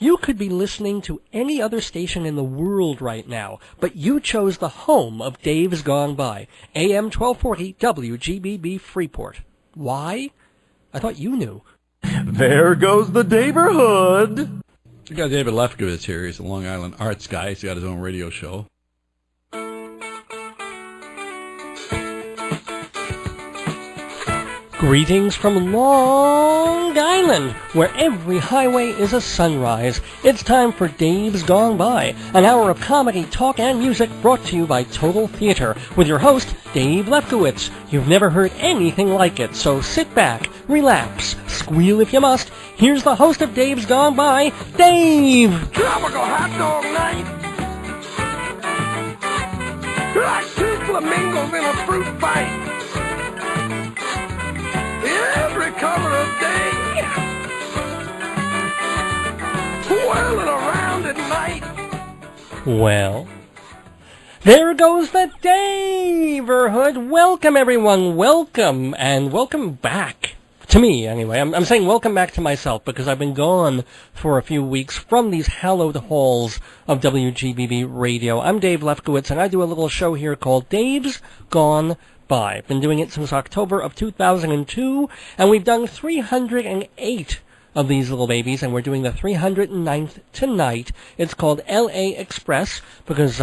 You could be listening to any other station in the world right now, but you chose the home of Dave's Gone By, AM 1240 WGBB Freeport. Why? I thought you knew. There goes the neighborhood. We got David Lefkowitz here. He's a Long Island arts guy. He's got his own radio show. Greetings from Long Island, where every highway is a sunrise. It's time for Dave's Gone By, an hour of comedy, talk, and music brought to you by Total Theater, with your host, Dave Lefkowitz. You've never heard anything like it, so sit back, relax, squeal if you must. Here's the host of Dave's Gone By, Dave! Tropical hot dog night. Like two flamingos in a fruit fight. Every color of day, whirling around at night. Well, there goes the neighborhood. Welcome, everyone. Welcome, and welcome back. To me, anyway. I'm saying welcome back to myself because I've been gone for a few weeks from these hallowed halls of WGBB Radio. I'm Dave Lefkowitz, and I do a little show here called Dave's Gone By. I've been doing it since October of 2002, and we've done 308 of these little babies, and we're doing the 309th tonight. It's called L.A. Express, because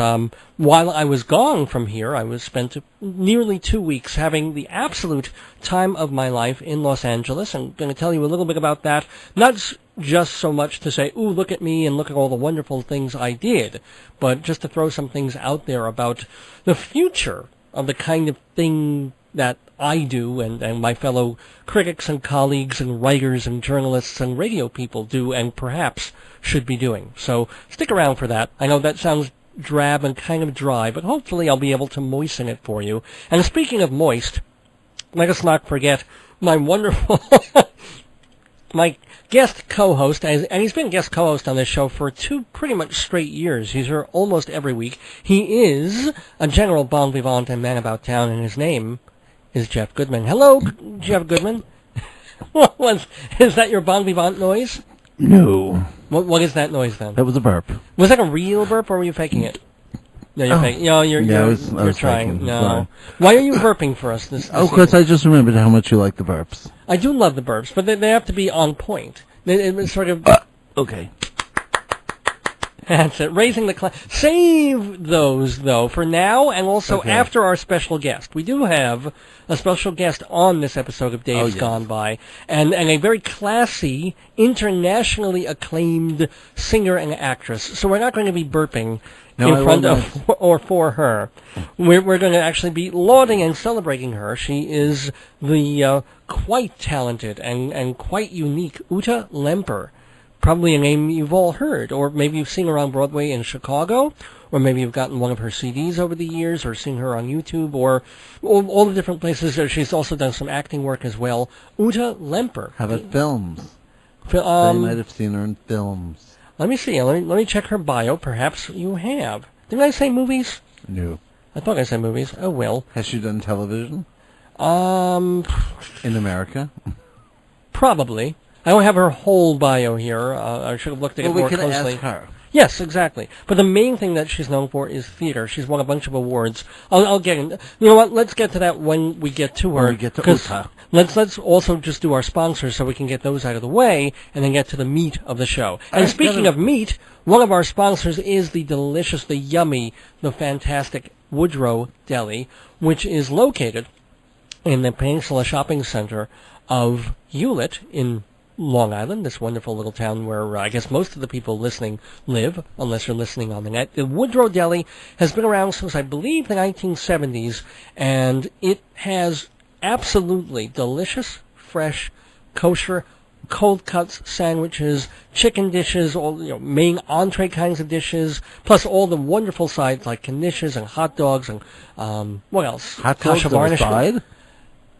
while I was gone from here, I was spent nearly 2 weeks having the absolute time of my life in Los Angeles. I'm going to tell you a little bit about that, not just so much to say, ooh, look at me and look at all the wonderful things I did, but just to throw some things out there about the future of the kind of thing that I do and my fellow critics and colleagues and writers and journalists and radio people do and perhaps should be doing. So stick around for that. I know that sounds drab and kind of dry, but hopefully I'll be able to moisten it for you. And speaking of moist, let us not forget my wonderful my guest co-host, and he's been guest co-host on this show for 2 pretty much straight years. He's here almost every week. He is a general bon vivant and man about town, and his name is Jeff Goodman. Hello, Jeff Goodman. Is that your bon vivant noise? No. What is that noise then? That was a burp. Was that a real burp, or were you faking it? No, you're faking. No, you're trying. Faking. No. Sorry. Why are you burping for us this because I just remembered how much you like the burps. I do love the burps, but they have to be on point. It's sort of... Okay. That's it. Raising the class. Save those, though, for now and also after our special guest. We do have a special guest on this episode of Dave's Gone By, and a very classy, internationally acclaimed singer and actress. So we're not going to be burping in front of or for her. We're going to actually be lauding and celebrating her. She is the quite talented and quite unique Ute Lemper. Probably a name you've all heard, or maybe you've seen her on Broadway in Chicago, or maybe you've gotten one of her CDs over the years, or seen her on YouTube, or all the different places. She's also done some acting work as well. Ute Lemper. How about films? They might have seen her in films. Let me see. Let me check her bio. Perhaps you have. Didn't I say movies? No. I thought I said movies. Oh, well. Has she done television? In America? Probably. I don't have her whole bio here. I should have looked at it more closely. Well, we could ask her. Yes, exactly. But the main thing that she's known for is theater. She's won a bunch of awards. I'll get in. You know what? Let's get to that when we get to her. When we get to Ute. Let's also just do our sponsors so we can get those out of the way and then get to the meat of the show. And speaking of meat, one of our sponsors is the delicious, the yummy, the fantastic Woodrow Deli, which is located in the Peninsula Shopping Center of Hewlett in Long Island, this wonderful little town where I guess most of the people listening live, unless you're listening on the net. The Woodrow Deli has been around since, I believe, the 1970s, and it has absolutely delicious, fresh, kosher, cold cuts, sandwiches, chicken dishes, all main entree kinds of dishes, plus all the wonderful sides like knishes and hot dogs and what else? Hot dogs on the side?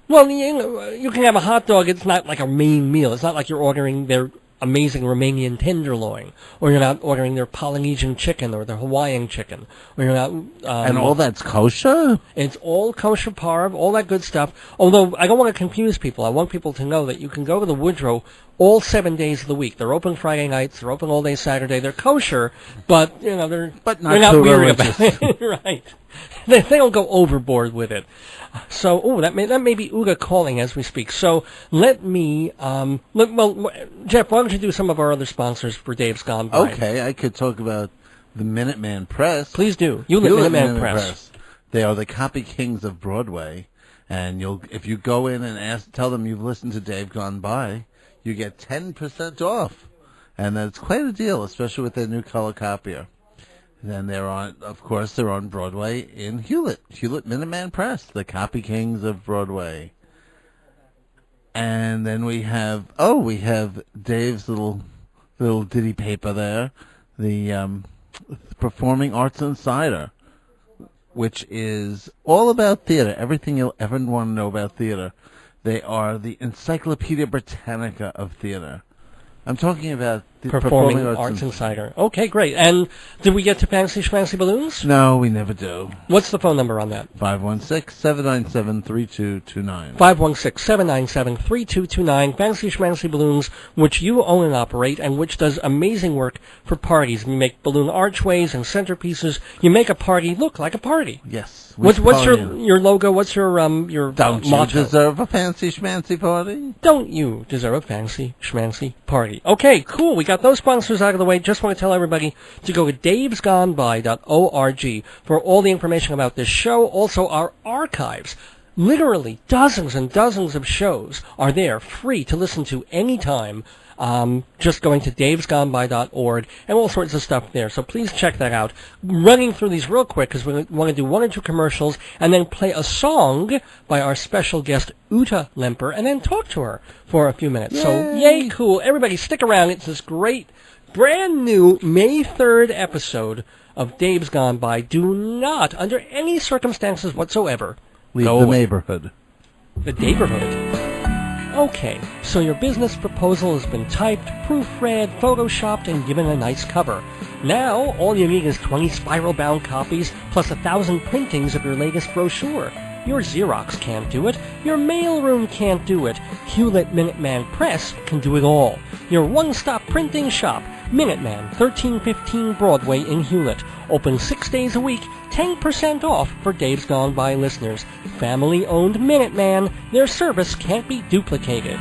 Well, you can have a hot dog. It's not like a main meal. It's not like you're ordering their amazing Romanian tenderloin, or you're not ordering their Polynesian chicken or their Hawaiian chicken, or you're not... and all that's kosher? It's all kosher parv, all that good stuff. Although, I don't want to confuse people. I want people to know that you can go to the Woodrow all 7 days of the week. They're open Friday nights, they're open all day Saturday. They're kosher, but, they're not weird about it. Right. They don't go overboard with it. So, that may be Ute calling as we speak. So, let me, Jeff, why don't you do some of our other sponsors for Dave's Gone By? Okay, I could talk about the Minuteman Press. Please do. Minuteman Press. They are the copy kings of Broadway, and if you go in and tell them you've listened to Dave Gone By, you get 10% off. And that's quite a deal, especially with their new color copier. Then they're on Broadway in Hewlett Minuteman Press, the copy kings of Broadway. And then we have Dave's little ditty paper there, the Performing Arts Insider, which is all about theater, everything you'll ever want to know about theater. They are the Encyclopedia Britannica of theater. I'm talking about the Performing Arts Insider. Okay, great. And did we get to Fancy Schmancy Balloons? No, we never do. What's the phone number on that? 516-797-3229. 516-797-3229. Fancy Schmancy Balloons, which you own and operate, and which does amazing work for parties. You make balloon archways and centerpieces. You make a party look like a party. Yes. What's your logo? What's your Don't motto? you deserve a fancy schmancy party? Don't you deserve a fancy schmancy party? Okay, cool. We got those sponsors out of the way. Just want to tell everybody to go to davesgoneby.org for all the information about this show. Also, our archives. Literally dozens and dozens of shows are there, free to listen to anytime. Just going to davesgoneby.org and all sorts of stuff there. So please check that out. Running through these real quick because we want to do one or two commercials and then play a song by our special guest Ute Lemper and then talk to her for a few minutes. Yay. So yay, cool. Everybody stick around. It's this great, brand new May 3rd episode of Dave's Gone By. Do not, under any circumstances whatsoever, leave go the away. neighborhood. The neighborhood. Okay, so your business proposal has been typed, proofread, photoshopped, and given a nice cover. Now, all you need is 20 spiral-bound copies, plus 1,000 printings of your latest brochure. Your Xerox can't do it. Your mailroom can't do it. Hewlett Minuteman Press can do it all. Your one-stop printing shop, Minuteman, 1315 Broadway in Hewlett. Open 6 days a week, 10% off for Dave's Gone By listeners. Family-owned Minuteman. Their service can't be duplicated.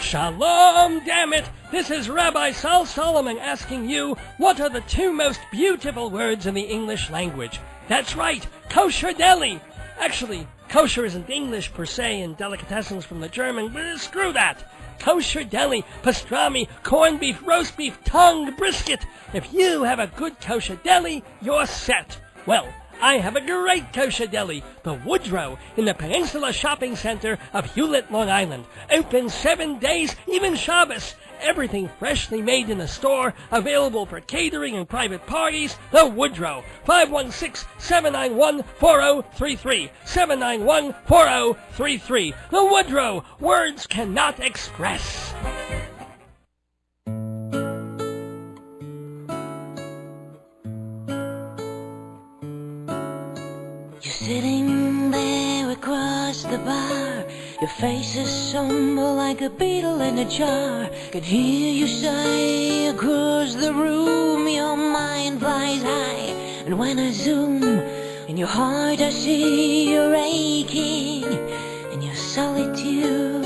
Shalom, damn it! This is Rabbi Sal Solomon asking you, what are the two most beautiful words in the English language? That's right, kosher deli! Actually, kosher isn't English per se and delicatessens from the German, but screw that! Kosher deli, pastrami, corned beef, roast beef, tongue, brisket. If you have a good kosher deli, you're set. Well, I have a great kosher deli, the Woodrow, in the Peninsula Shopping Center of Hewlett, Long Island. Open 7 days, even Shabbos. Everything freshly made in the store, available for catering and private parties. The Woodrow, 516-791-4033. 791-4033. The Woodrow, words cannot express. You're sitting there across the bar. Your face is somber like a beetle in a jar. Could hear you sigh across the room. Your mind flies high, and when I zoom in your heart, I see you're aching in your solitude.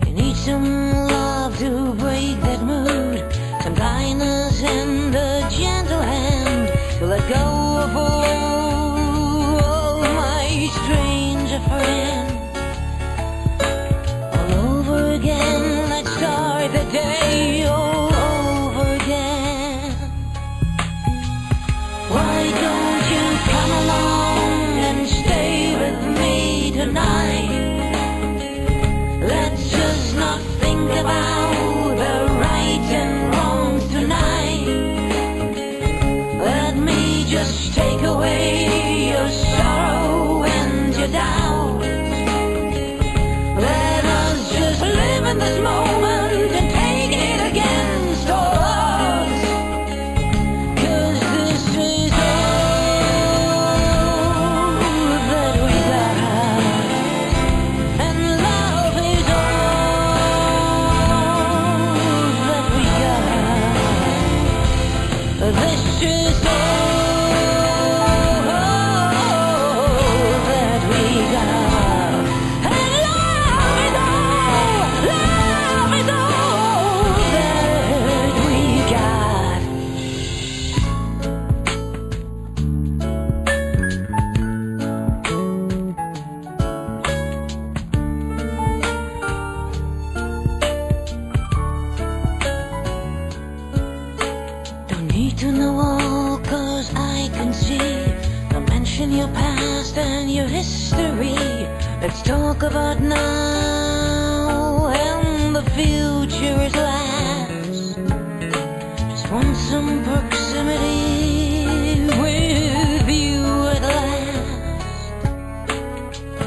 You need some love to break that mood, some kindness and a gentle hand to let go of all my stranger friend. All over again, let's start the day all over again. Why don't you come along and stay with me tonight? Let's just not think about the right and wrongs tonight. Let me just take away your sorrow and your doubt. Let's talk about now and the future is last. Just want some proximity with you at last.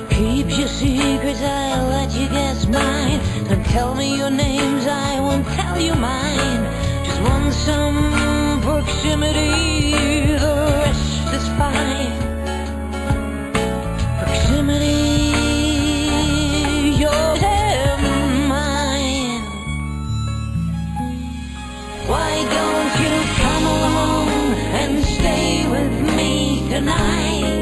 Keep your secrets, I'll let you guess mine. Don't tell me your names, I won't tell you mine. Just want some proximity, the rest is fine. Proximity, yours and mine. Why don't you come along and stay with me tonight?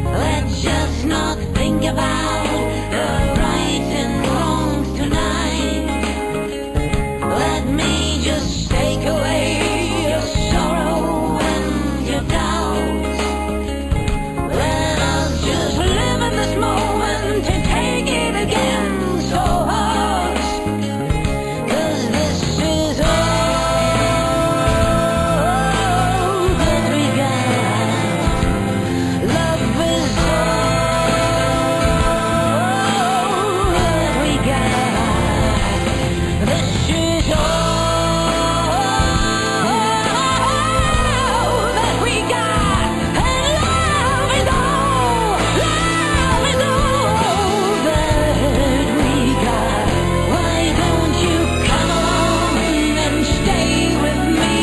Let's just not think about the right and wrongs tonight. Let me just take away your sorrow and your doubts. Let us just live in this moment and take it again so hard. 'Cause this is all that we got. Love is all that we got. This is all that we got. And love is all that we got. Why don't you come along and stay with me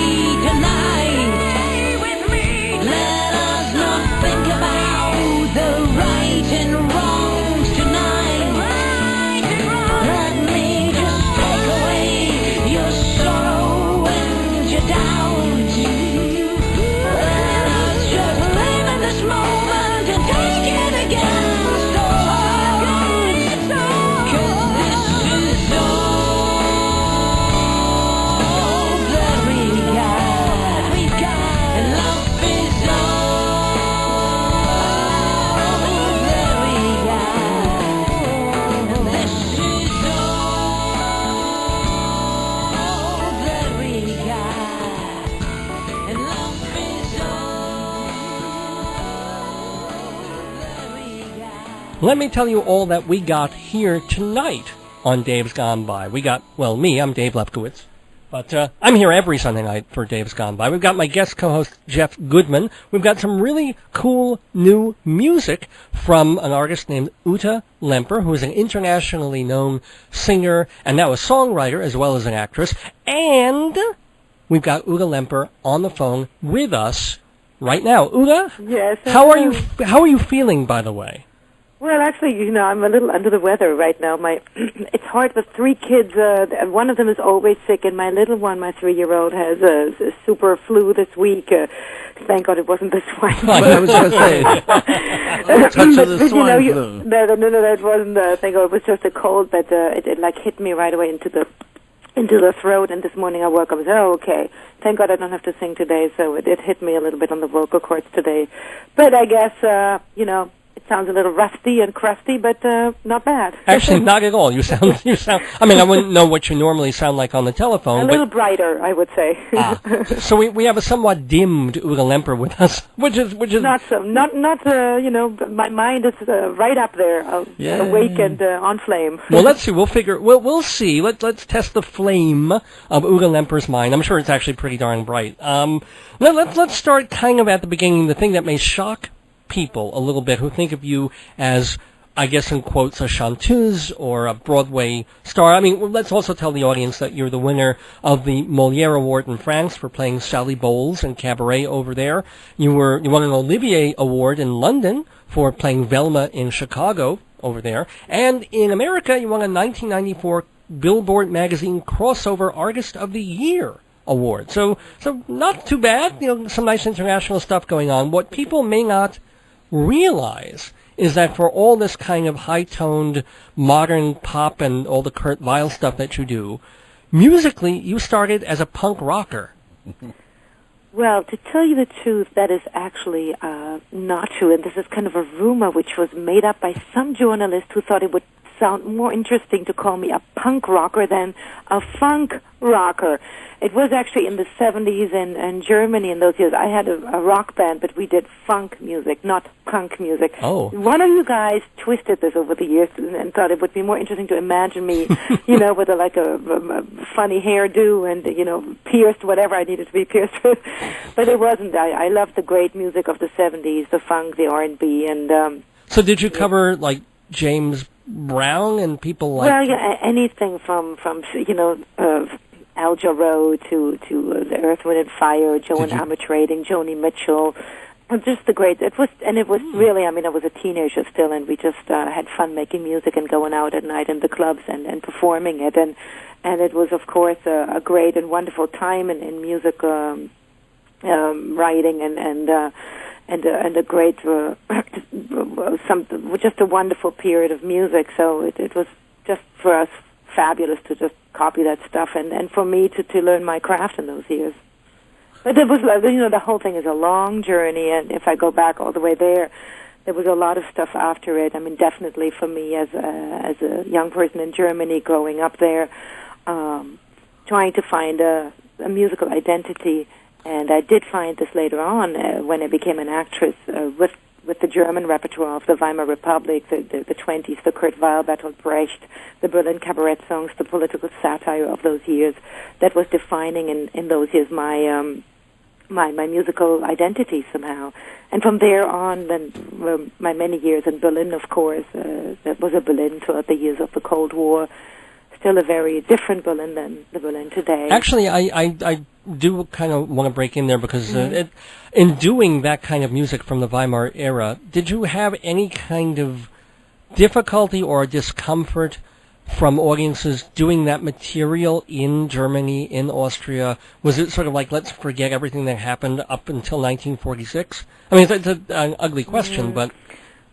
tonight? Stay with me. Let us not think about the right and wrongs tonight. Right and wrong. Let me just take away your sorrow and your doubts. Let us just live in this moment and take it again so hard. 'Cause this is all that we got. And love is all that we got. And this is all that we got. And love is all that we got. Let me tell you all that we got here tonight on Dave's Gone By. We got, well, me, I'm Dave Lefkowitz. But I'm here every Sunday night for Dave's Gone By. We've got my guest co-host, Jeff Goodman. We've got some really cool new music from an artist named Ute Lemper, who is an internationally known singer and now a songwriter as well as an actress. And we've got Ute Lemper on the phone with us right now. Ute? Yes. How are you feeling, by the way? Well, actually, I'm a little under the weather right now. It's hard with 3 kids. One of them is always sick, and my little one, my 3-year-old, has a super flu this week. Thank God it wasn't the swine flu. I was going to say, touch of the swine flu. No, it wasn't. Thank God it was just a cold, but it like hit me right away into the throat. And this morning I woke up and said, "Oh, okay. Thank God I don't have to sing today." So it hit me a little bit on the vocal cords today. But I guess it sounds a little rusty and crusty, but not bad. Actually, not at all. You sound. I mean, I wouldn't know what you normally sound like on the telephone. A little brighter, I would say. So we have a somewhat dimmed Ute Lemper with us, which is not so. Not. My mind is right up there, awake and on flame. Well, let's see. We'll see. Let's test the flame of Ute Lemper's mind. I'm sure it's actually pretty darn bright. Let's start kind of at the beginning. The thing that may shock people a little bit who think of you as, I guess in quotes, a chanteuse or a Broadway star. I mean, let's also tell the audience that you're the winner of the Molière Award in France for playing Sally Bowles in Cabaret over there. You won an Olivier Award in London for playing Velma in Chicago over there. And in America, you won a 1994 Billboard Magazine Crossover Artist of the Year Award. So not too bad. Some nice international stuff going on. What people may not realize is that for all this kind of high-toned modern pop and all the Kurt Weill stuff that you do, musically you started as a punk rocker. Well, to tell you the truth, that is actually not true, and this is kind of a rumor which was made up by some journalist who thought it would sound more interesting to call me a punk rocker than a funk rocker. It was actually in the 70s in Germany in those years. I had a rock band, but we did funk music, not punk music. Oh. One of you guys twisted this over the years and thought it would be more interesting to imagine me, with a funny hairdo and, pierced whatever I needed to be pierced with. But it wasn't. I loved the great music of the 70s, the funk, the R&B, and... So did you cover, like, James Brown and people like... Well, yeah, anything from Al Jarreau to the Earth, Wind and Fire, Joe and Amma Trading, Joni Mitchell, just the great. It was really. I was a teenager still, and we just had fun making music and going out at night in the clubs and performing it, and it was of course a great and wonderful time in music writing and a great just a wonderful period of music. So it was just for us fabulous to just copy that stuff and for me to learn my craft in those years. But it was, the whole thing is a long journey, and if I go back all the way there was a lot of stuff after it. Definitely for me as a young person in Germany growing up there, trying to find a musical identity, and I did find this later on when I became an actress with the German repertoire of the Weimar Republic, the 20s, the Kurt Weill, Bertolt Brecht, the Berlin cabaret songs, the political satire of those years. That was defining in those years my musical identity somehow. And from there on, then my many years in Berlin, of course, that was a Berlin throughout the years of the Cold War. Still a very different Berlin than the Berlin today. Actually, I do kind of want to break in there because in doing that kind of music from the Weimar era, did you have any kind of difficulty or discomfort from audiences doing that material in Germany, in Austria? Was it sort of like, let's forget everything that happened up until 1946? It's an ugly question, but...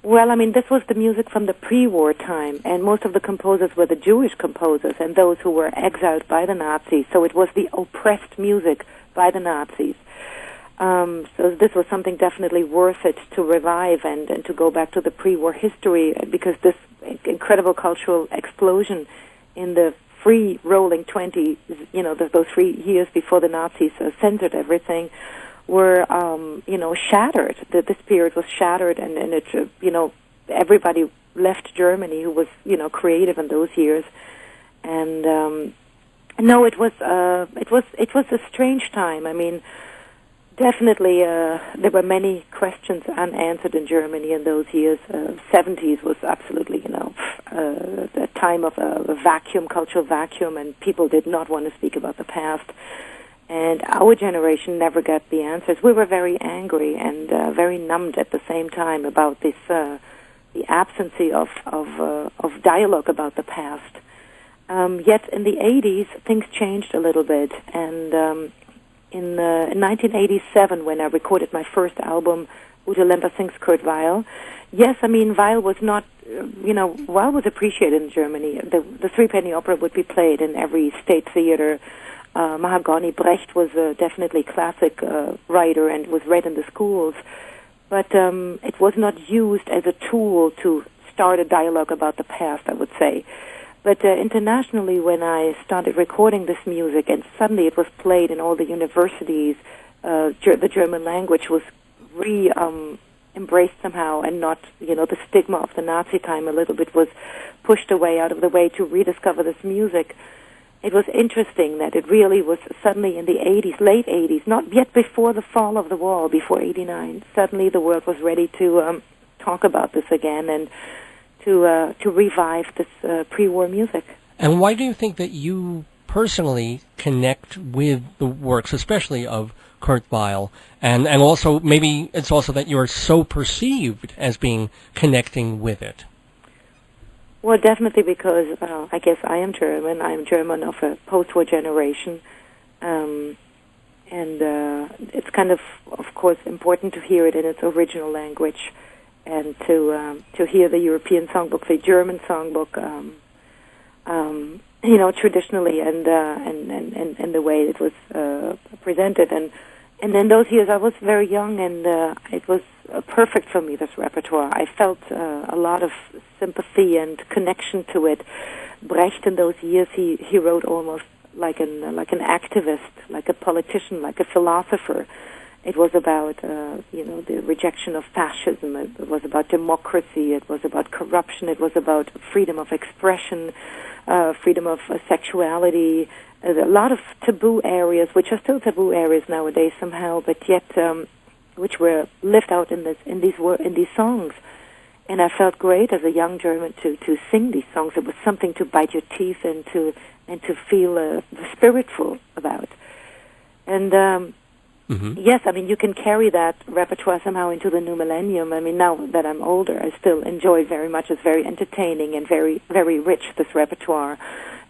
Well, this was the music from the pre-war time, and most of the composers were the Jewish composers and those who were exiled by the Nazis, so it was the oppressed music by the Nazis. So this was something definitely worth it to revive and to go back to the pre-war history, because this incredible cultural explosion in the free rolling 20s, those 3 years before the Nazis censored everything, were, shattered. This period was shattered, and it, everybody left Germany who was, creative in those years. And no, it was a strange time. Definitely, there were many questions unanswered in Germany in those years. 70s was absolutely, a time of a vacuum, cultural vacuum, and people did not want to speak about the past. And our generation never got the answers. We were very angry and very numbed at the same time about this, the absence of dialogue about the past. Yet in the 80s, things changed a little bit, and in 1987, when I recorded my first album, Ute Lemper Sings Kurt Weill, yes, Weill was not, Weill was appreciated in Germany. The Three-Penny Opera would be played in every state theater. Mahagoni Brecht was definitely a classic writer and was read in the schools, but it was not used as a tool to start a dialogue about the past, I would say. But internationally, when I started recording this music and suddenly it was played in all the universities, the German language was embraced somehow, and not, the stigma of the Nazi time a little bit was pushed away out of the way to rediscover this music. It was interesting that it really was suddenly in the 80s, late 80s, not yet before the fall of the wall, before 89. Suddenly the world was ready to talk about this again and to revive this pre-war music. And why do you think that you personally connect with the works, especially of Kurt Weill, and also maybe it's also that you're so perceived as being connecting with it? Well, definitely because I guess I am German. I'm German of a post-war generation, and it's kind of course, important to hear it in its original language, and to hear the European songbook, the German songbook, traditionally, and the way it was presented, and in those years I was very young, and it was perfect for me, this repertoire. I felt a lot of sympathy and connection to it. Brecht, in those years, he wrote almost like an activist, like a politician, like a philosopher. It was about the rejection of fascism. It was about democracy. It was about corruption. It was about freedom of expression, freedom of sexuality. A lot of taboo areas, which are still taboo areas nowadays somehow, but yet which were lived out in these songs. And I felt great as a young German to sing these songs. It was something to bite your teeth and to feel spiritual about. And yes, I mean, you can carry that repertoire somehow into the new millennium. I mean, now that I'm older, I still enjoy very much. It's very entertaining and very, very rich, this repertoire.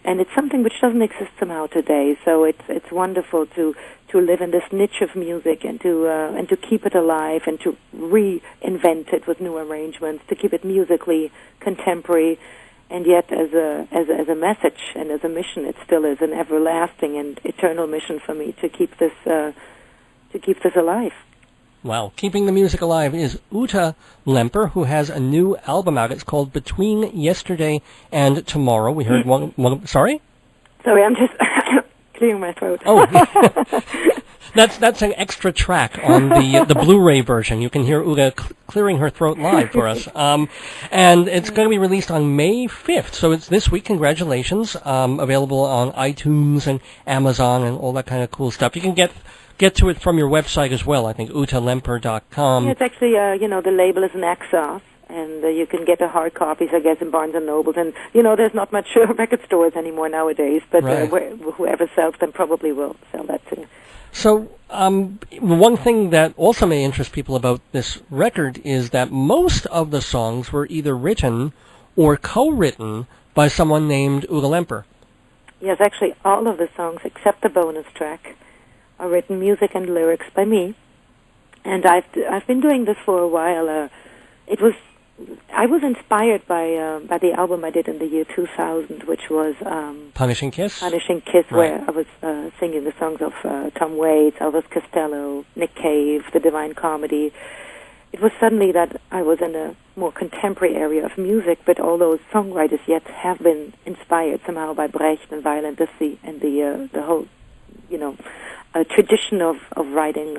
And it's something which doesn't exist somehow today. So it's wonderful to live in this niche of music and to keep it alive and to reinvent it with new arrangements, to keep it musically contemporary, and yet as a message and as a mission, it still is an everlasting and eternal mission for me to keep this alive. Wow. Keeping the music alive is Ute Lemper, who has a new album out. It's called Between Yesterday and Tomorrow. We heard one. Sorry? Sorry, I'm just clearing my throat. Oh, that's an extra track on the Blu-ray version. You can hear Ute clearing her throat live for us. And it's going to be released on May 5th, so it's this week. Congratulations. Available on iTunes and Amazon and all that kind of cool stuff. You can get to it from your website as well, I think, utelemper.com. Yeah, it's actually, the label is an Exos, and you can get the hard copies, I guess, in Barnes & Nobles. And, there's not much record stores anymore nowadays, but right. Whoever sells them probably will sell that too. So, one thing that also may interest people about this record is that most of the songs were either written or co-written by someone named Ute Lemper. Yes, actually, all of the songs except the bonus track are written music and lyrics by me, and I've been doing this for a while. I was inspired by the album I did in the year 2000, which was Punishing Kiss. Punishing Kiss, Right. where I was singing the songs of Tom Waits, Elvis Costello, Nick Cave, The Divine Comedy. It was suddenly that I was in a more contemporary area of music, but all those songwriters yet have been inspired somehow by Brecht and Violent Deceit and the whole, a tradition of writing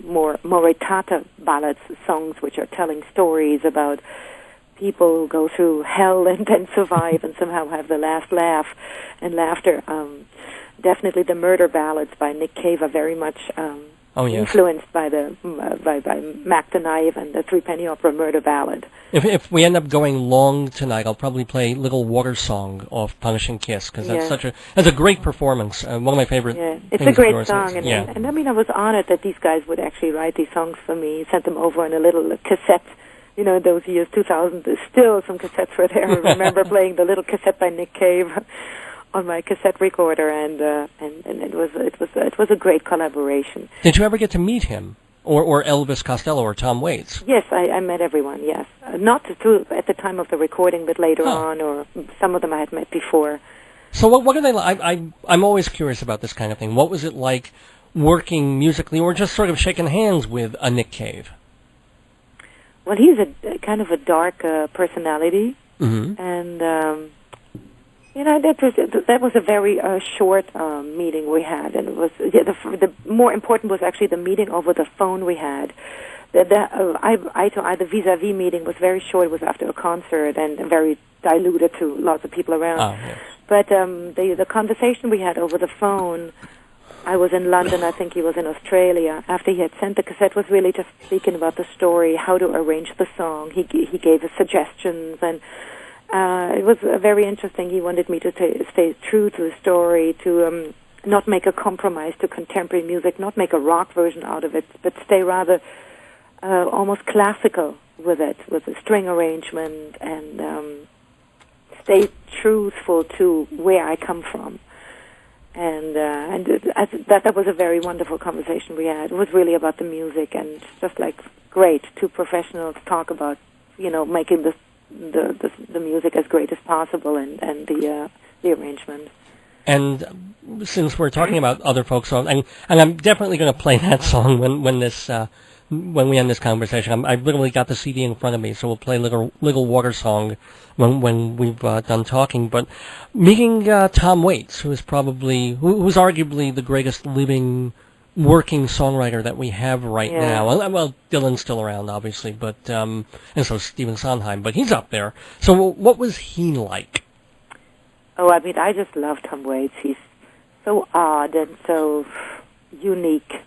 more retata ballads, songs which are telling stories about people who go through hell and then survive and somehow have the last laugh and laughter. Definitely the murder ballads by Nick Cave are very much influenced by by Mac the Knife and the Three Penny Opera Murder Ballad. If we end up going long tonight, I'll probably play Little Water Song off Punishing Kiss, because that's a great performance. One of my favorite. Yeah, it's things a great of yours. song, and I mean, I was honored that these guys would actually write these songs for me. Sent them over in a little cassette. Those years, 2000. There's still some cassettes were there. I remember playing the little cassette by Nick Cave on my cassette recorder, and it was a great collaboration. Did you ever get to meet him, or Elvis Costello, or Tom Waits? Yes, I met everyone. Yes, not at the time of the recording, but later on, or some of them I had met before. So what are they like? I'm always curious about this kind of thing. What was it like working musically, or just sort of shaking hands with a Nick Cave? Well, he's a kind of a dark personality, and. That was a very short meeting we had, and it was the more important was actually the meeting over the phone we had. The eye-to-eye, the vis-a-vis meeting was very short. It was after a concert and very diluted to lots of people around. Oh, yes. But the conversation we had over the phone, I was in London, I think he was in Australia. After he had sent the cassette, was really just speaking about the story, how to arrange the song. He gave us suggestions, and it was very interesting. He wanted me to stay true to the story, to not make a compromise to contemporary music, not make a rock version out of it, but stay rather almost classical with it, with the string arrangement, and stay truthful to where I come from. And that was a very wonderful conversation we had. It was really about the music, and just like great, two professionals talk about, making the music as great as possible, and the arrangement. And since we're talking about other folk songs, and I'm definitely going to play that song when this when we end this conversation. I literally got the CD in front of me, so we'll play Little Water Song when we've done talking. But meeting Tom Waits, who's arguably the greatest living working songwriter that we have right now. Well, Dylan's still around, obviously, but and so is Stephen Sondheim, but he's up there. So what was he like? Oh, I mean, I just love Tom Waits. He's so odd and so unique.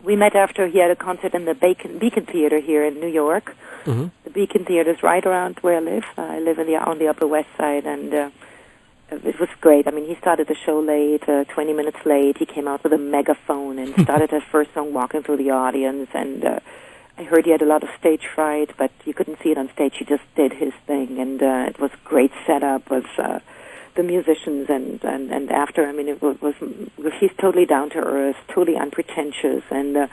We met after he had a concert in the Beacon Theater here in New York. Mm-hmm. The Beacon Theater is right around where I live. I live on the Upper West Side, and it was great. I mean, he started the show late, 20 minutes late. He came out with a megaphone and started his first song walking through the audience. And I heard he had a lot of stage fright, but you couldn't see it on stage. He just did his thing, and it was a great setup with the musicians. And after, I mean, it was he's totally down to earth, totally unpretentious, and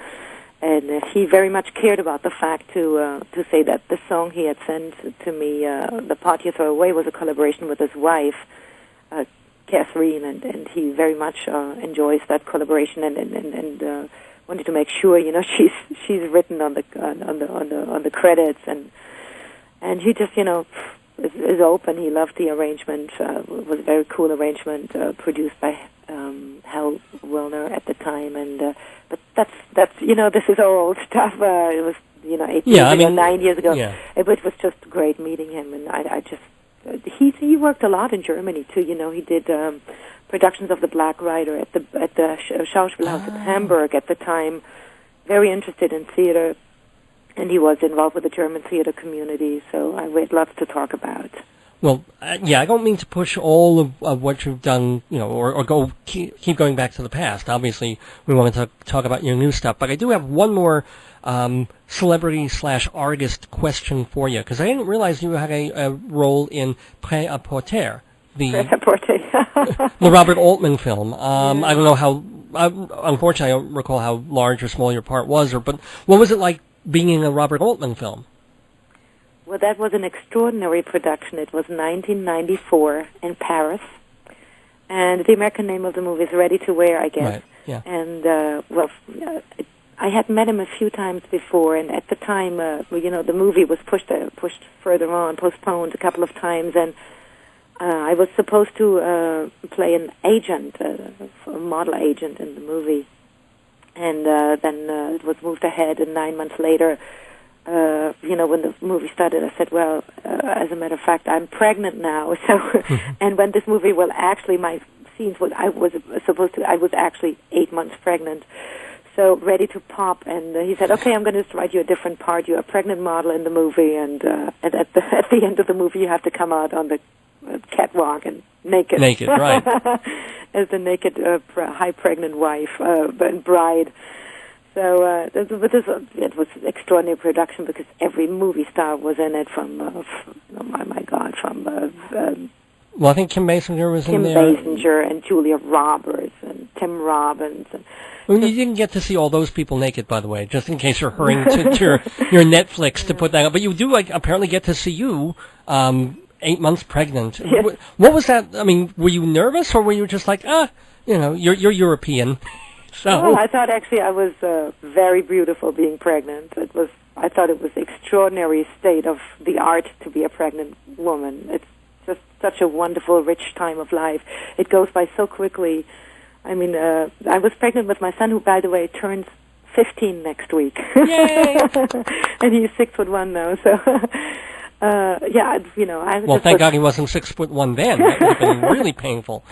he very much cared about the fact to say that the song he had sent to me, "The Part You Throw Away," was a collaboration with his wife, Catherine, and he very much enjoys that collaboration and wanted to make sure, you know, she's written on the credits, and he just, you know, is open. He loved the arrangement. It was a very cool arrangement produced by Hal Wilner at the time, and but that's you know, this is our old stuff. It was, you know, 9 years ago. Yeah. It was just great meeting him, and I just he worked a lot in Germany too. You know, he did productions of The Black Rider at the Schauspielhaus at Hamburg at the time. Very interested in theater, and he was involved with the German theater community. So I had lots to talk about. Well, I don't mean to push all of what you've done, you know, or keep going back to the past. Obviously, we want to talk about your new stuff, but I do have one more celebrity/artist question for you, because I didn't realize you had a role in Prêt-à-Porter, the Robert Altman film. I don't know how, unfortunately, I don't recall how large or small your part was, but what was it like being in a Robert Altman film? Well, that was an extraordinary production. It was 1994 in Paris, and the American name of the movie is Ready to Wear, I guess. Right. Yeah. And I had met him a few times before, and at the time, you know, the movie was pushed further on, postponed a couple of times, and I was supposed to play an agent, a model agent in the movie, and then it was moved ahead, and 9 months later. You know, when the movie started, I said, well, as a matter of fact, I'm pregnant now. So, and when this movie, well, actually, my scenes, I was actually 8 months pregnant. So, ready to pop. And he said, okay, I'm going to write you a different part. You're a pregnant model in the movie. And at the end of the movie, you have to come out on the catwalk and naked. Naked, right. As the naked, high pregnant wife and bride. So it was extraordinary production because every movie star was in it from, well, I think Kim Basinger was in there. Kim Basinger and Julia Roberts and Tim Robbins. Well, you didn't get to see all those people naked, by the way, just in case you're hurrying to your Netflix to put that up. But you do apparently get to see you 8 months pregnant. Yes. What was that? I mean, were you nervous or were you just like, you know, you're European? So. Well, I thought actually I was very beautiful being pregnant. I thought it was extraordinary state of the art to be a pregnant woman. It's just such a wonderful, rich time of life. It goes by so quickly. I mean, I was pregnant with my son, who, by the way, turns 15 next week. Yay! And he's 6'1" now. So, yeah, you know. Well, thank God he wasn't 6'1" then. That would have been really painful.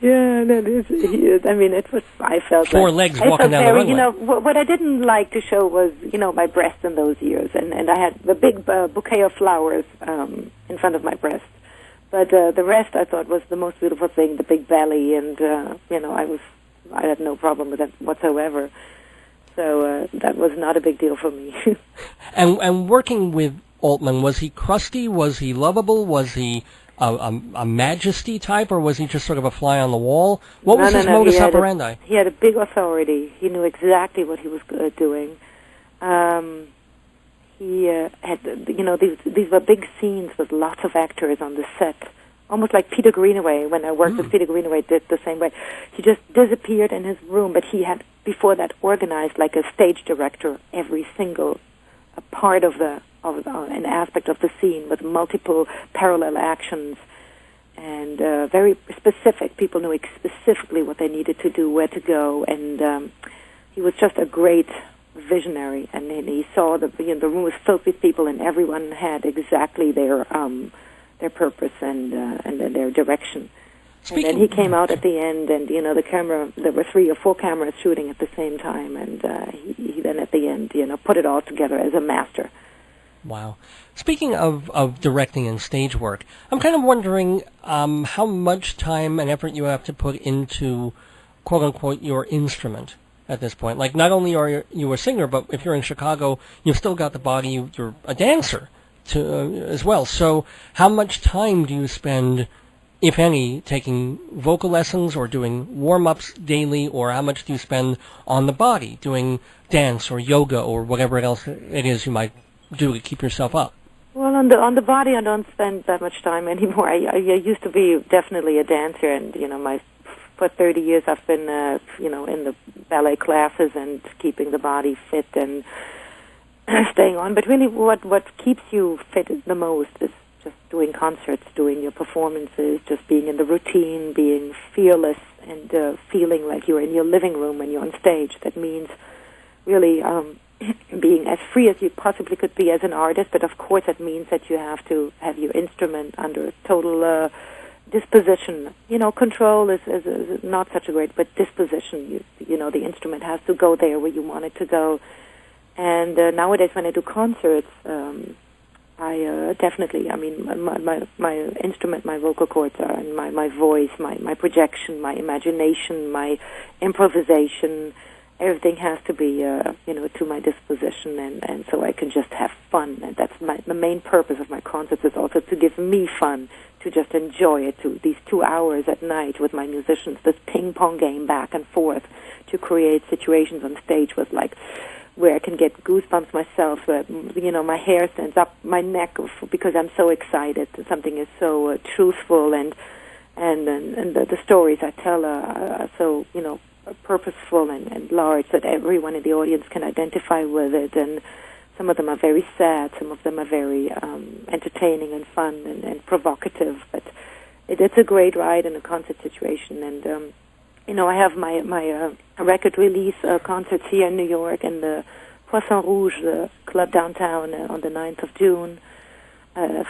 Yeah, no, I mean, it was. I felt four legs walking down the runway. You know, what I didn't like to show was, you know, my breast in those years, and I had the big bouquet of flowers in front of my breast. But the rest I thought was the most beautiful thing, the big belly, and you know, I had no problem with that whatsoever. So that was not a big deal for me. And working with Altman, was he crusty? Was he lovable? Was he a majesty type, or was he just sort of a fly on the wall? What was his modus operandi? He had a big authority. He knew exactly what he was doing. He had, you know, these were big scenes with lots of actors on the set, almost like Peter Greenaway. When I worked with Peter Greenaway, did the same way. He just disappeared in his room, but he had before that organized like a stage director every single part of an aspect of the scene with multiple parallel actions and very specific. People knew specifically what they needed to do, where to go, and he was just a great visionary. And then he saw the room was filled with people, and everyone had exactly their purpose and their direction. And then he came out at the end, and the camera. There were 3 or 4 cameras shooting at the same time, and he then at the end, put it all together as a master. Wow. Speaking of directing and stage work, I'm kind of wondering how much time and effort you have to put into, quote unquote, your instrument at this point. Like, not only are you a singer, but if you're in Chicago, you've still got the body. You're a dancer as well. So, how much time do you spend, if any, taking vocal lessons or doing warm-ups daily, or how much do you spend on the body, doing dance or yoga or whatever else it is you might do to keep yourself up? Well, on the body, I don't spend that much time anymore. I used to be definitely a dancer, and for 30 years I've been in the ballet classes and keeping the body fit and staying on. But really, what keeps you fit the most is just doing concerts, doing your performances, just being in the routine, being fearless, and feeling like you're in your living room when you're on stage. That means really being as free as you possibly could be as an artist, but of course it means that you have to have your instrument under total disposition. Control is not such a great, but disposition. The instrument has to go there where you want it to go. And nowadays when I do concerts, I definitely, my instrument, my vocal cords are, and my voice, my projection, my imagination, my improvisation, everything has to be, to my disposition, and so I can just have fun. And that's the main purpose of my concerts, is also to give me fun, to just enjoy it, to these 2 hours at night with my musicians, this ping-pong game back and forth, to create situations on stage with, like, where I can get goosebumps myself, my hair stands up my neck because I'm so excited. Something is so truthful, and the stories I tell are so, purposeful and large that everyone in the audience can identify with it. And some of them are very sad, some of them are very entertaining and fun and provocative. But it's a great ride in a concert situation. And I have my record release concerts here in New York in the Poisson Rouge, the club downtown, on the 9th of June.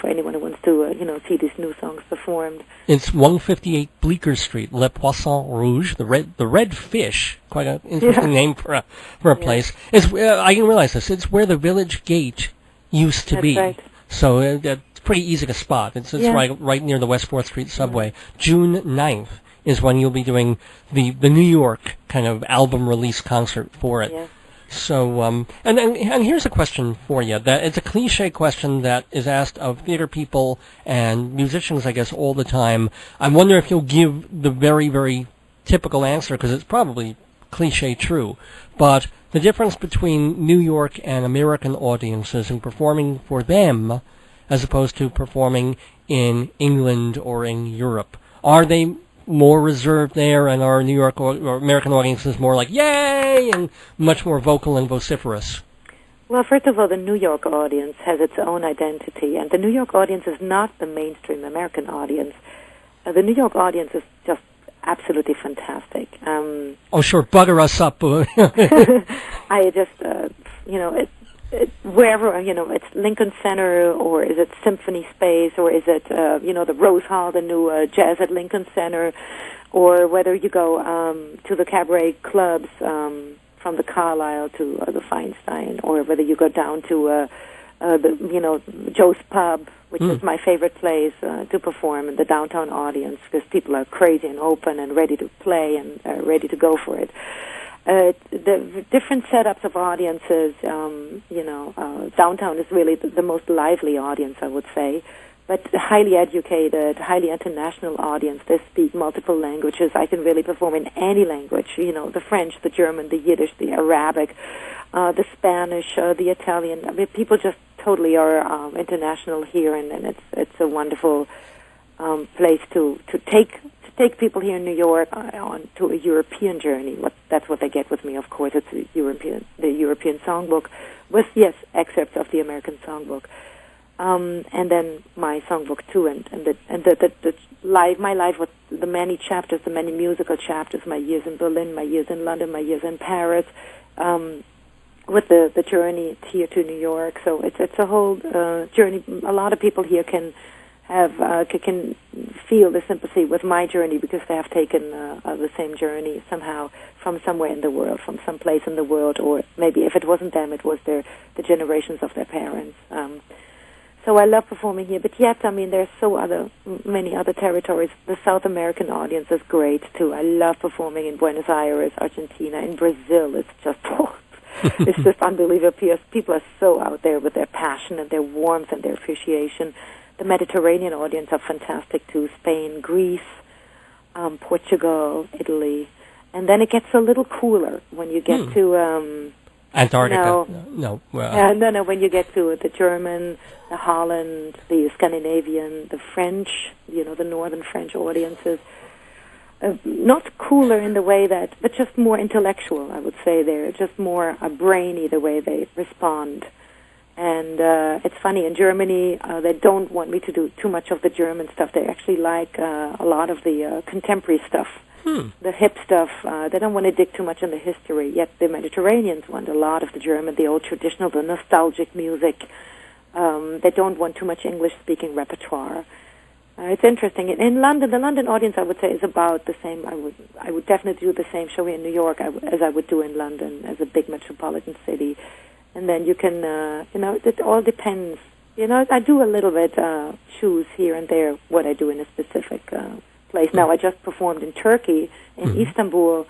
For anyone who wants to, see these new songs performed. It's 158 Bleecker Street, Le Poisson Rouge, the red fish. Quite an interesting name for a place. It's I didn't realize this. It's where the Village Gate used to be. Right. So it's pretty easy to spot. It's right near the West 4th Street subway. June 9th is when you'll be doing the New York kind of album release concert for it. Yeah. So, and here's a question for you. That it's a cliche question that is asked of theater people and musicians, I guess, all the time. I wonder if you'll give the very, very typical answer, because it's probably cliche true. But the difference between New York and American audiences in performing for them, as opposed to performing in England or in Europe, are they more reserved there, and our New York or American audiences more like, yay, and much more vocal and vociferous? Well, first of all, the New York audience has its own identity, and the New York audience is not the mainstream American audience. The New York audience is just absolutely fantastic. Oh, sure, butter us up. I just, wherever, it's Lincoln Center, or is it Symphony Space, or is it, the Rose Hall, the new Jazz at Lincoln Center, or whether you go to the cabaret clubs from the Carlisle to the Feinstein, or whether you go down to Joe's Pub, which is my favorite place to perform in the downtown audience, because people are crazy and open and ready to play and ready to go for it. The different setups of audiences, downtown is really the most lively audience, I would say, but highly educated, highly international audience. They speak multiple languages. I can really perform in any language, the French, the German, the Yiddish, the Arabic, the Spanish, the Italian. I mean, people just totally are international here, and it's a wonderful place to take people here in New York on to a European journey. That's what they get with me, of course. It's the European songbook with, yes, excerpts of the American songbook. And then my songbook too, and the life, my life with the many chapters, the many musical chapters, my years in Berlin, my years in London, my years in Paris, with the journey here to New York. So it's a whole journey. A lot of people here can feel the sympathy with my journey because they have taken the same journey somehow from somewhere in the world, from some place in the world, or maybe if it wasn't them, it was the generations of their parents. So I love performing here, but yet, I mean, there's many other territories. The South American audience is great, too. I love performing in Buenos Aires, Argentina, in Brazil. It's just, it's just unbelievable. People are so out there with their passion and their warmth and their appreciation. The Mediterranean audience are fantastic, too. Spain, Greece, Portugal, Italy. And then it gets a little cooler when you get to... Antarctica. No. When you get to the German, the Holland, the Scandinavian, the French, the northern French audiences, not cooler in the way that, but just more intellectual, I would say. They're just more brainy the way they respond. And it's funny, in Germany, they don't want me to do too much of the German stuff. They actually like a lot of the contemporary stuff. The hip stuff, they don't want to dig too much in the history, yet the Mediterraneans want a lot of the German, the old traditional, the nostalgic music. They don't want too much English-speaking repertoire. It's interesting. In London, the London audience, I would say, is about the same. I would definitely do the same show here in New York as I would do in London, as a big metropolitan city. And then you can, it all depends. I do a little bit, choose here and there what I do in a specific place. Now, I just performed in Turkey, in Istanbul,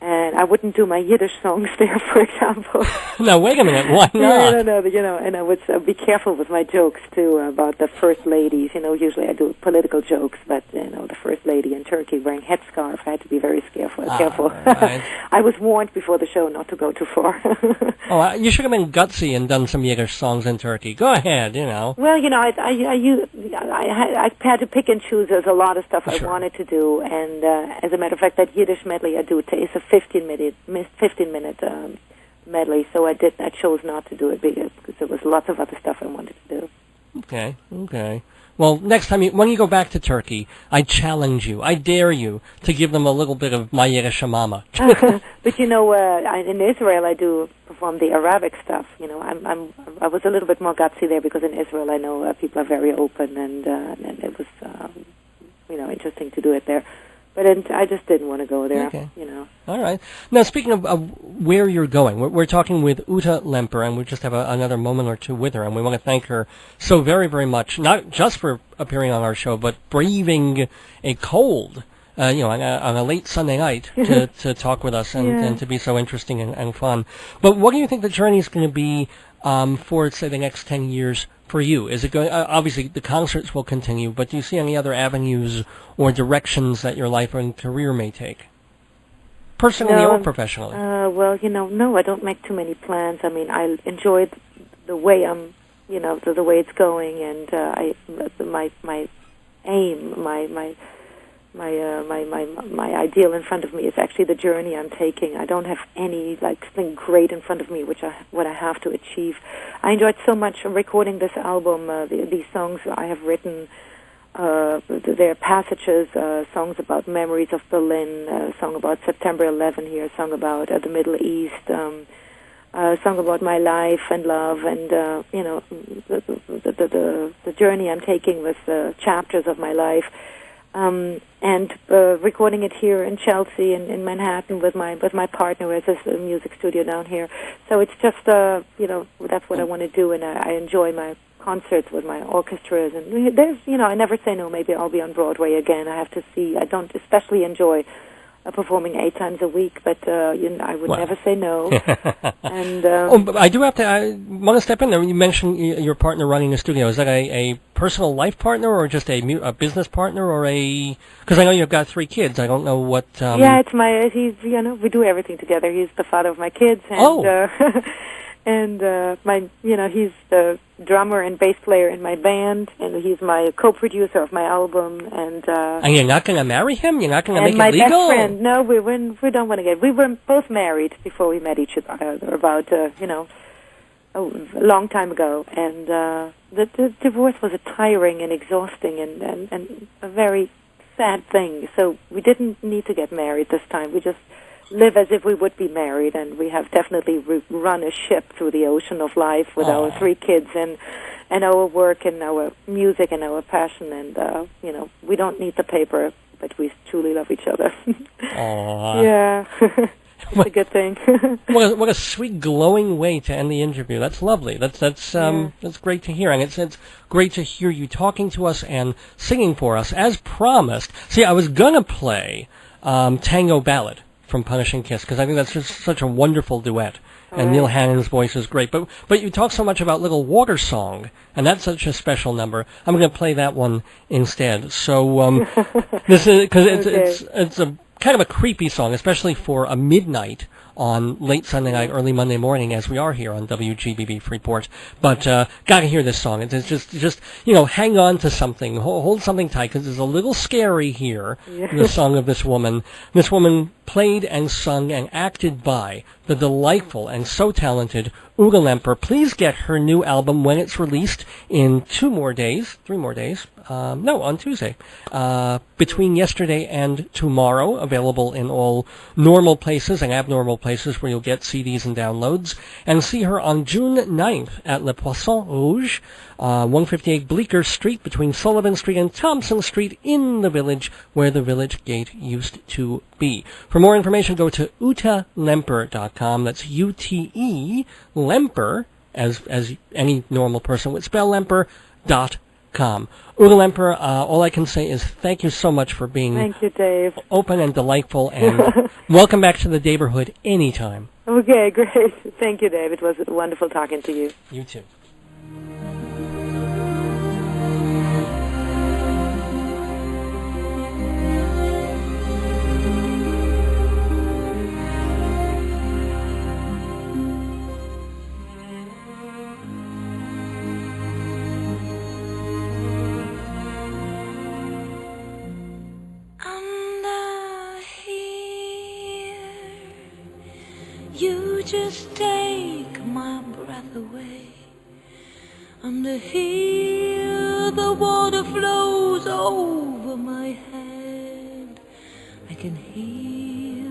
and I wouldn't do my Yiddish songs there, for example. No, wait a minute, why not? No, and I would be careful with my jokes, too, about the first ladies. Usually I do political jokes, but, the first lady in Turkey wearing headscarf, I had to be very careful. Right. I was warned before the show not to go too far. You should have been gutsy and done some Yiddish songs in Turkey. Go ahead, Well, I had to pick and choose. There's a lot of stuff I Sure. wanted to do, and as a matter of fact, that Yiddish medley I do, it's a 15-minute medley, so I chose not to do it because there was lots of other stuff I wanted to do. Okay. Well, next time, when you go back to Turkey, I challenge you, I dare you to give them a little bit of my Yiddish mama. But in Israel I do perform the Arabic stuff. I was a little bit more gutsy there because in Israel I know people are very open, and it was interesting to do it there. But I just didn't want to go there. Okay. All right. Now, speaking of where you're going, we're talking with Ute Lemper, and we just have another moment or two with her, and we want to thank her so very, very much, not just for appearing on our show, but braving a cold, on a late Sunday night to talk with us and to be so interesting and fun. But what do you think the journey is going to be for, say, the next 10 years for you? Is it going? Obviously, the concerts will continue, but do you see any other avenues or directions that your life and career may take, personally or professionally? No, I don't make too many plans. I mean, I enjoy the way I'm, the way it's going, and my aim, my ideal in front of me is actually the journey I'm taking. I don't have any thing great in front of me, what I have to achieve. I enjoyed so much recording this album. These songs I have written, there are passages, songs about memories of Berlin, a song about September 11 here, a song about the Middle East, a song about my life and love, and the journey I'm taking with chapters of my life. And recording it here in Chelsea, in Manhattan, with my partner, as a music studio down here. So it's just that's what I want to do, and I enjoy my concerts with my orchestras. And there's I never say no. Maybe I'll be on Broadway again. I have to see. I don't especially enjoy performing 8 times a week, but I would never say no. And but I do have to. I want to step in there. You mentioned your partner running the studio. Is that a personal life partner, or just a business partner, or a? Because I know you've got 3 kids. I don't know what. Yeah, it's my. He's we do everything together. He's the father of my kids, and and my he's the drummer and bass player in my band, and he's my co-producer of my album. And you're not going to marry him? You're not going to make my it legal? best friend. No, we don't want to get. We were both married before we met each other, about a long time ago. And the divorce was a tiring and exhausting and a very sad thing. So we didn't need to get married this time. We just live as if we would be married, and we have definitely run a ship through the ocean of life with our 3 kids and our work and our music and our passion, and we don't need the paper, but we truly love each other. Yeah. It's a good thing. What a sweet, glowing way to end the interview. That's lovely. That's great to hear, and it's great to hear you talking to us and singing for us as promised. See, I was gonna play Tango Ballad from Punishing Kiss, because I think that's just such a wonderful duet, and Neil Hannon's voice is great. But you talk so much about Little Water Song, and that's such a special number. I'm going to play that one instead. So this is because it's a kind of a creepy song, especially for a midnight on late Sunday night, early Monday morning, as we are here on WGBB Freeport. But gotta hear this song. It's just hang on to something, hold something tight, because it's a little scary here. The song of this woman. This woman played and sung and acted by the delightful and so talented Ute Lemper. Please get her new album when it's released in 3 more days. On Tuesday. Between yesterday and tomorrow, available in all normal places and abnormal places where you'll get CDs and downloads. And see her on June 9th at Le Poisson Rouge, 158 Bleecker Street, between Sullivan Street and Thompson Street, in the Village, where the Village Gate used to be. For more information, go to utelemper.com. That's UTE Lemper, as any normal person would spell Lemper.com. Ute Lemper, all I can say is thank you so much for being Thank you, Dave. Open and delightful, and welcome back to the neighborhood anytime. Okay, great. Thank you, Dave. It was wonderful talking to you. You too. You just take my breath away. Under here, the water flows over my head. I can hear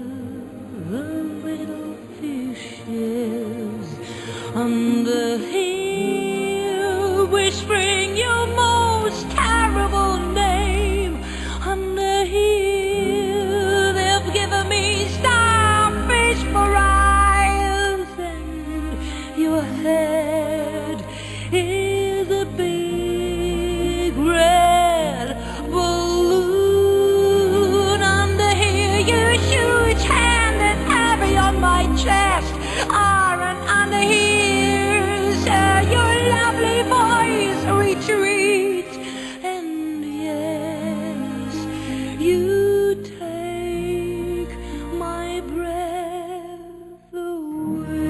the little fishes under here whispering your most terrible name. Under here, they've given me starfish for eyes, and your head is a big red balloon. Under here, your huge hand and heavy on my chest. And under here, sir, your lovely voice retreats. And yes, you take my breath away.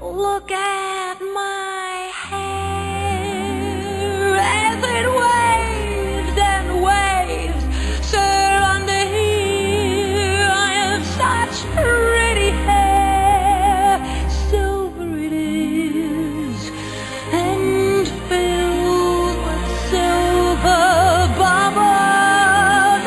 Look at my hair as it waves and waves. Sir, under here I have such pretty hair. Silver it is, and filled with silver bubbles.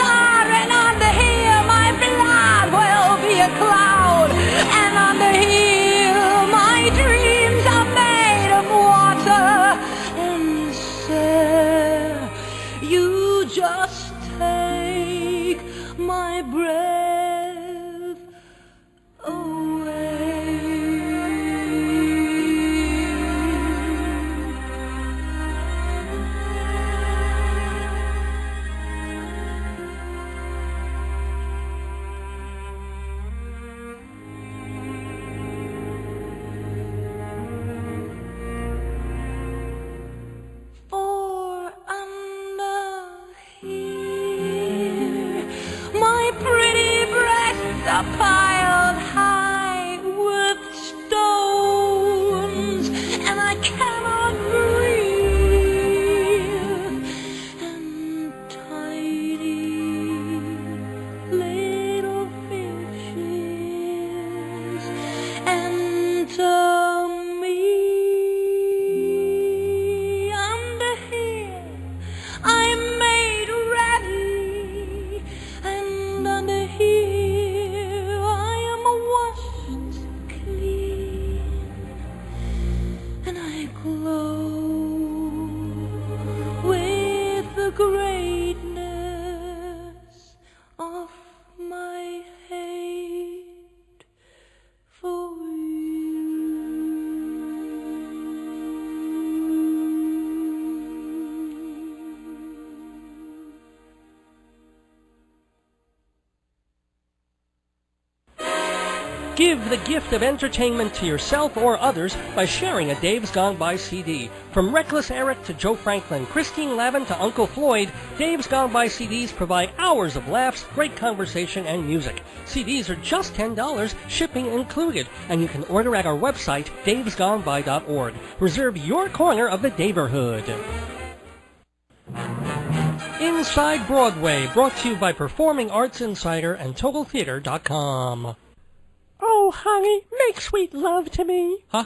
And under here my blood will be a cloud. And under here my dreams are Give the gift of entertainment to yourself or others by sharing a Dave's Gone By CD. From Reckless Eric to Joe Franklin, Christine Lavin to Uncle Floyd, Dave's Gone By CDs provide hours of laughs, great conversation, and music. CDs are just $10, shipping included, and you can order at our website, davesgoneby.org. Reserve your corner of the Daverhood. Inside Broadway, brought to you by Performing Arts Insider and TotalTheater.com. Oh, honey, make sweet love to me. Huh?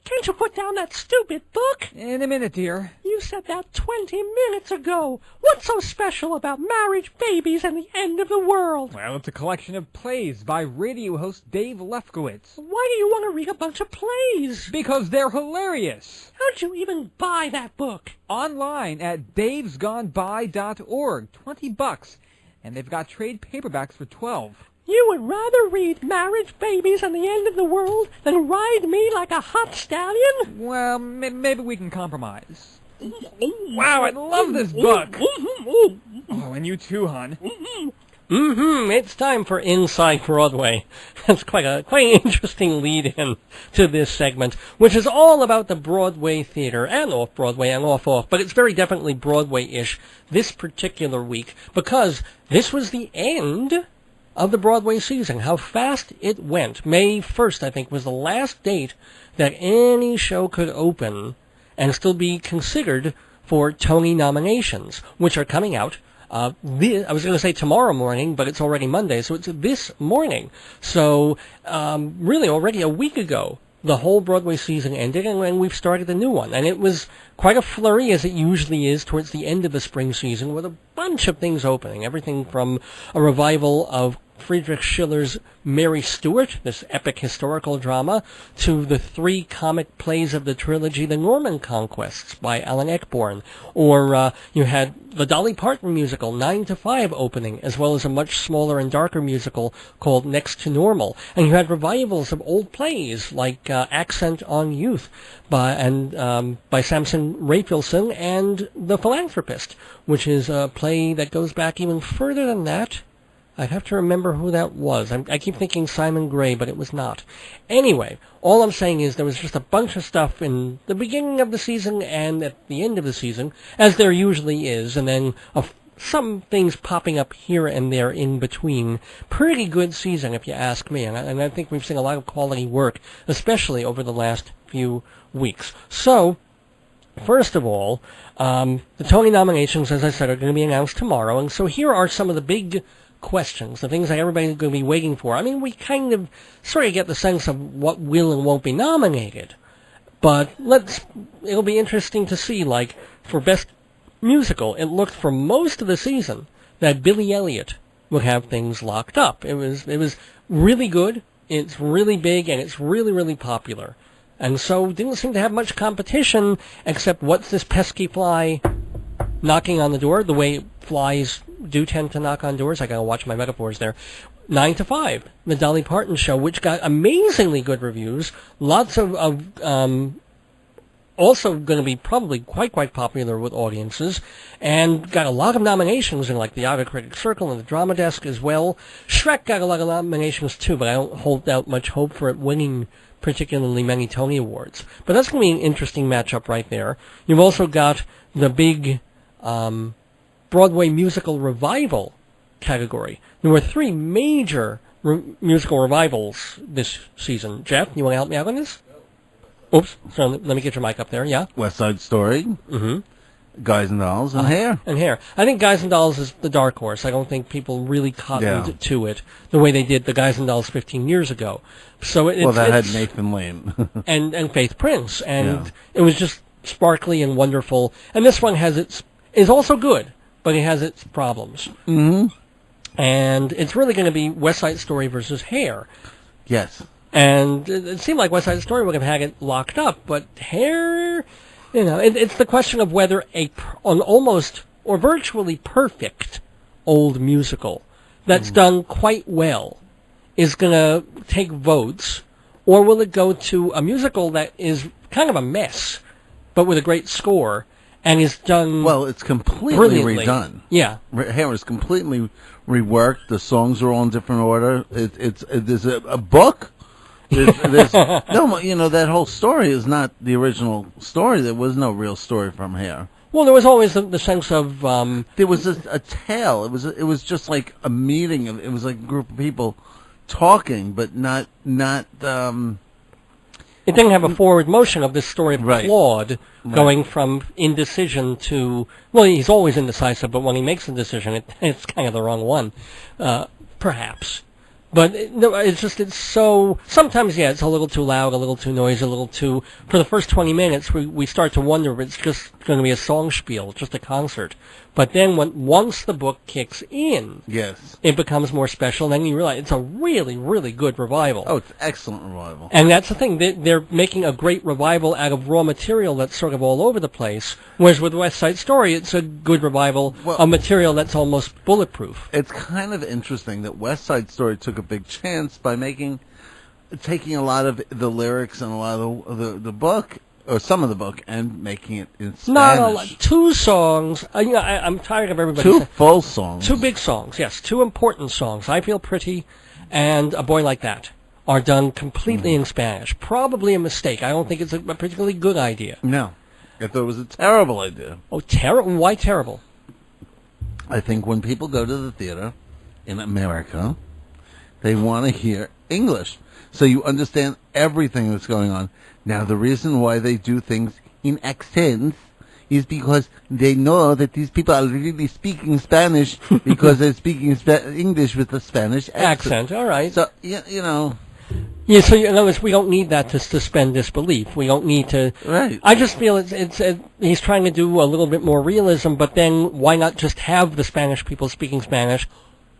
Can't you put down that stupid book? In a minute, dear. You said that 20 minutes ago. What's so special about marriage, babies, and the end of the world? Well, it's a collection of plays by radio host Dave Lefkowitz. Why do you want to read a bunch of plays? Because they're hilarious. How'd you even buy that book? Online at davesgoneby.org. $20. And they've got trade paperbacks for $12. You would rather read Marriage, Babies, and the End of the World than ride me like a hot stallion? Well, maybe we can compromise. Wow, I love this book. Oh, and you too, hon. It's time for Inside Broadway. That's quite an interesting lead-in to this segment, which is all about the Broadway theater, and off-Broadway and off-off, but it's very definitely Broadway-ish this particular week, because this was the end of the Broadway season. How fast it went. May 1st, I think, was the last date that any show could open and still be considered for Tony nominations, which are coming out. I was going to say tomorrow morning, but it's already Monday, so it's this morning. So, really, already a week ago, the whole Broadway season ended, and we've started a new one. And it was quite a flurry, as it usually is, towards the end of the spring season, with a bunch of things opening. Everything from a revival of Friedrich Schiller's Mary Stuart, this epic historical drama, to the 3 comic plays of the trilogy, The Norman Conquests by Alan Ayckbourn. Or you had the Dolly Parton musical, 9 to 5, opening, as well as a much smaller and darker musical called Next to Normal. And you had revivals of old plays like Accent on Youth by Samson Raphaelson and The Philanthropist, which is a play that goes back even further than that. I'd have to remember who that was. I keep thinking Simon Gray, but it was not. Anyway, all I'm saying is there was just a bunch of stuff in the beginning of the season and at the end of the season, as there usually is, and then some things popping up here and there in between. Pretty good season, if you ask me, and I think we've seen a lot of quality work, especially over the last few weeks. So, first of all, the Tony nominations, as I said, are going to be announced tomorrow, and so here are some of the big questions, the things that everybody's going to be waiting for. I mean, we kind of sort of get the sense of what will and won't be nominated, but it'll be interesting to see, like, for Best Musical, it looked for most of the season that Billy Elliot would have things locked up. It was really good, it's really big, and it's really, really popular. And so didn't seem to have much competition, except What's This Pesky Fly knocking on the door, the way flies do tend to knock on doors. I gotta watch my metaphors there. 9 to 5, the Dolly Parton show, which got amazingly good reviews. Lots of also going to be probably quite popular with audiences, and got a lot of nominations in like the Outer Critics Circle and the Drama Desk as well. Shrek got a lot of nominations too, but I don't hold out much hope for it winning particularly many Tony Awards. But that's going to be an interesting matchup right there. You've also got the big Broadway musical revival category. There were 3 major musical revivals this season. Jeff, you want to help me out on this? Oops, so let me get your mic up there, yeah? West Side Story, Guys and Dolls, and Hair. And Hair. I think Guys and Dolls is the dark horse. I don't think people really cottoned to it the way they did the Guys and Dolls 15 years ago. So that had Nathan Lane. and Faith Prince, and it was just sparkly and wonderful. And this one is also good, but it has its problems. Mm-hmm. And it's really going to be West Side Story versus Hair. Yes. And it seemed like West Side Story would have had it locked up, but Hair, it's the question of whether an almost or virtually perfect old musical that's done quite well is going to take votes, or will it go to a musical that is kind of a mess, but with a great score, and is done it's completely redone. Yeah. Hair is completely reworked. The songs are all in different order. There's a book There's no, that whole story is not the original story. There was no real story from Hair. Well, there was always the sense of there was a tale. It was just like a meeting. It was like a group of people talking, but not. It didn't have a forward motion of this story of Right. Claude going from indecision to, well, he's always indecisive, but when he makes a decision, it's kind of the wrong one, perhaps. But no, it's so, sometimes, yeah, it's a little too loud, a little too noisy, a little too, for the first 20 minutes, we start to wonder if it's just going to be a song spiel, just a concert. But then once the book kicks in, Yes. it becomes more special, and then you realize it's a really, really good revival. Oh, it's excellent revival. And that's the thing. They're making a great revival out of raw material that's sort of all over the place, whereas with West Side Story, it's a good revival of material that's almost bulletproof. It's kind of interesting that West Side Story took a big chance by taking a lot of the lyrics and a lot of the book, or some of the book, and making it in Spanish. Not a lot. 2 songs. I'm tired of everybody 2 saying, full songs. 2 big songs, yes. 2 important songs. I Feel Pretty and A Boy Like That are done completely in Spanish. Probably a mistake. I don't think it's a particularly good idea. No. I thought it was a terrible idea. Oh, terrible? Why terrible? I think when people go to the theater in America, they want to hear English. So you understand everything that's going on. Now, the reason why they do things in accents is because they know that these people are really speaking Spanish because they're speaking English with a Spanish accent. All right. So, you know. Yeah, so in other words, we don't need that to suspend disbelief. We don't need to. Right. I just feel he's trying to do a little bit more realism, but then why not just have the Spanish people speaking Spanish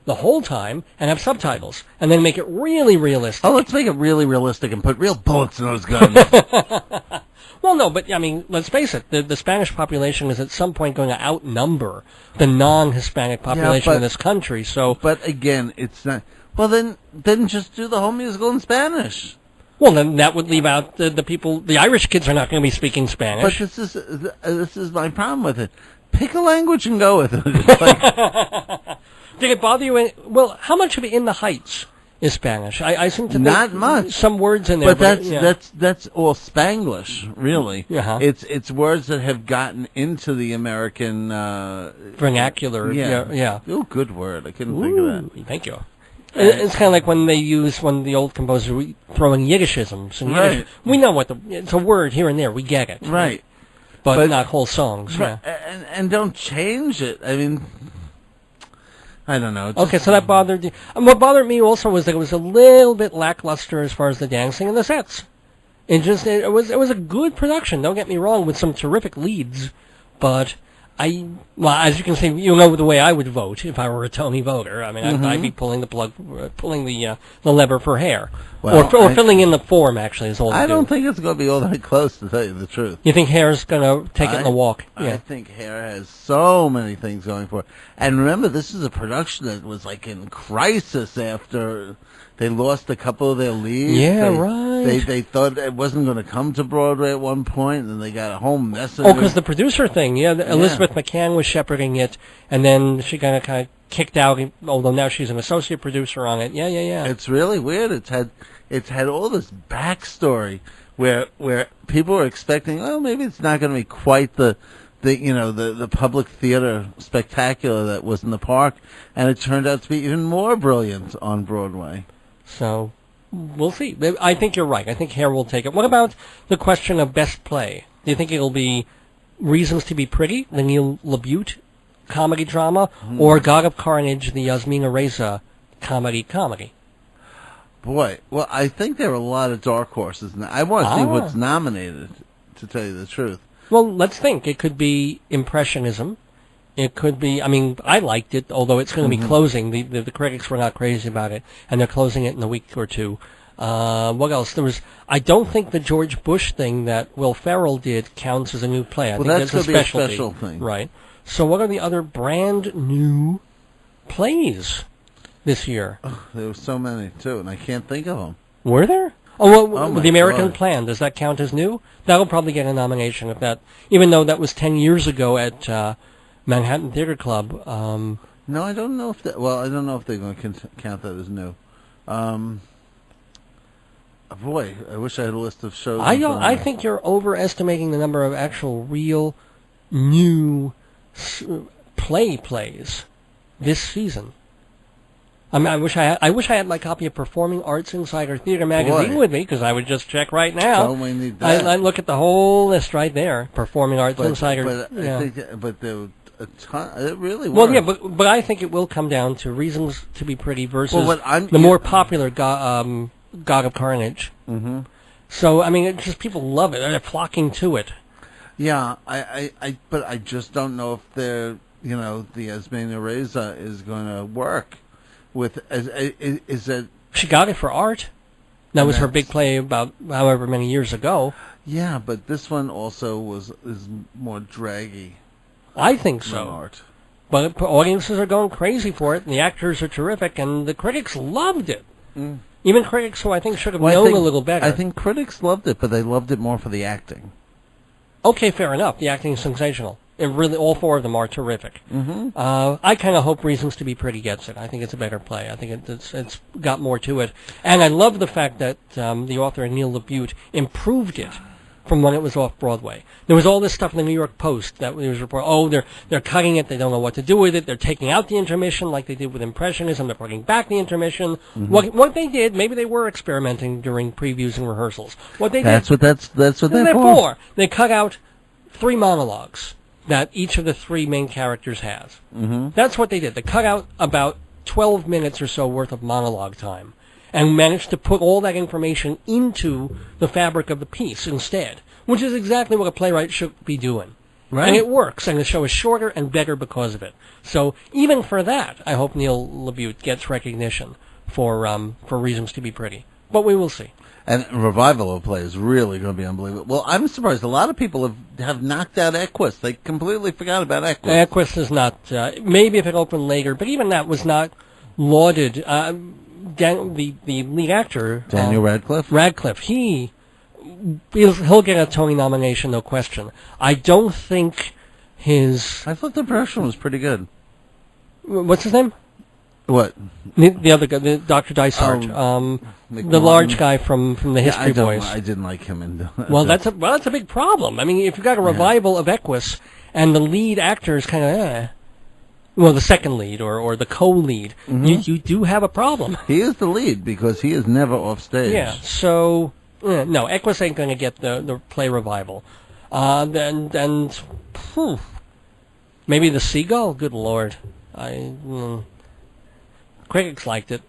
the whole time and have subtitles, and then make it really realistic? Oh, let's make it really realistic and put real bullets in those guns. Well, no, but, I mean, let's face it, the Spanish population is at some point going to outnumber the non-Hispanic population in this country, so. But again, it's not. Well, then just do the whole musical in Spanish. Well, then that would leave out the people. The Irish kids are not going to be speaking Spanish. But this is my problem with it. Pick a language and go with it. It's like, did it bother you? Well, how much of it in the Heights is Spanish? I seem to not think much. Some words in there, but yeah. that's all Spanglish, really. Uh-huh. It's words that have gotten into the American vernacular. Yeah. Oh, good word. I couldn't think of that. Thank you. It's kind of like when the old composers were throwing Yiddishisms. And Right. Yiddish, we know it's a word here and there. We get it. Right. But not whole songs. Right. Yeah. And don't change it. I mean, I don't know. Okay, so that bothered you. And what bothered me also was that it was a little bit lackluster as far as the dancing and the sets. It was a good production. Don't get me wrong, with some terrific leads, but as you can see, you know the way I would vote if I were a Tony voter. I mean, I'd be pulling the lever for Hair, or filling in the form. Actually, is all. I don't think it's going to be all that close, to tell you the truth. You think Hair's going to take it in the walk? I think Hair has so many things going for it. And remember, this is a production that was like in crisis after they lost a couple of their leads. Yeah, right. They thought it wasn't going to come to Broadway at one point, and they got a whole mess of it. Oh, because the producer thing, Elizabeth McCann was shepherding it, and then she got kind of kicked out, although now she's an associate producer on it. Yeah. It's really weird. It's had all this backstory where people were expecting, maybe it's not going to be quite the public theater spectacular that was in the park, and it turned out to be even more brilliant on Broadway. So, we'll see. I think you're right. I think Hair will take it. What about the question of best play? Do you think it'll be Reasons to be Pretty, the Neil LaBute comedy drama, or God of Carnage, the Yasmina Reza comedy? Boy, well, I think there are a lot of dark horses. I want to see what's nominated, to tell you the truth. Well, let's think. It could be Impressionism. It could be, I liked it, although it's going to be closing. The critics were not crazy about it, and they're closing it in a week or two. What else? I don't think the George Bush thing that Will Ferrell did counts as a new play. I think that's a special thing. Right. So what are the other brand new plays this year? Oh, there were so many, too, and I can't think of them. Were there? Oh, my The American God. Plan, does that count as new? That'll probably get a nomination even though that was 10 years ago at Manhattan Theater Club. No, I don't know if I don't know if they're going to count that as new. Boy, I wish I had a list of shows. I think you're overestimating the number of actual real new plays this season. I mean, I wish I had my copy of Performing Arts Insider Theater magazine with me, because I would just check right now. Don't we need that? I look at the whole list right there. Performing Arts Insider. But there were a ton. It really was. Well, yeah, but I think it will come down to Reasons to Be Pretty versus the more popular God of Carnage. Mm-hmm. So I mean, it's just people love it. They're flocking to it. Yeah, but I just don't know if the Asmania Reza is going to work. Is that she got it for art? That was her big play about however many years ago. Yeah, but this one also is more draggy. I think so. Than art. But audiences are going crazy for it, and the actors are terrific, and the critics loved it. Mm. Even critics who I think should have known a little better. I think critics loved it, but they loved it more for the acting. Okay, fair enough. The acting is sensational. It really, all four of them are terrific. Mm-hmm. I kind of hope Reasons to Be Pretty gets it. I think it's a better play. I think it's got more to it. And I love the fact that the author, Neil LaBute, improved it from when it was off Broadway. There was all this stuff in the New York Post that was reported, they're cutting it, they don't know what to do with it, they're taking out the intermission like they did with Impressionism, they're bringing back the intermission. Mm-hmm. What they did, maybe they were experimenting during previews and rehearsals. That's what they're for. They cut out 3 monologues that each of the 3 main characters has. Mm-hmm. That's what they did. They cut out about 12 minutes or so worth of monologue time and managed to put all that information into the fabric of the piece instead, which is exactly what a playwright should be doing. Right. And it works, and the show is shorter and better because of it. So even for that, I hope Neil LaBute gets recognition for Reasons to Be Pretty. But we will see. And revival of play is really going to be unbelievable. Well, I'm surprised. A lot of people have knocked out Equus. They completely forgot about Equus. Equus is not, maybe if it opened later, but even that was not lauded. The lead actor, Daniel Radcliffe, he'll get a Tony nomination, no question. I don't think I thought the production was pretty good. What's his name? What? The other guy, the Dr. Dysart, the large guy from the History Boys. I didn't like him. Well, that's a big problem. I mean, if you've got a revival of Equus and the lead actor is kind of, well, the second lead or the co-lead, you do have a problem. He is the lead because he is never off stage. Yeah, so no, Equus ain't going to get the play revival. Maybe the Seagull. Good Lord, critics liked it.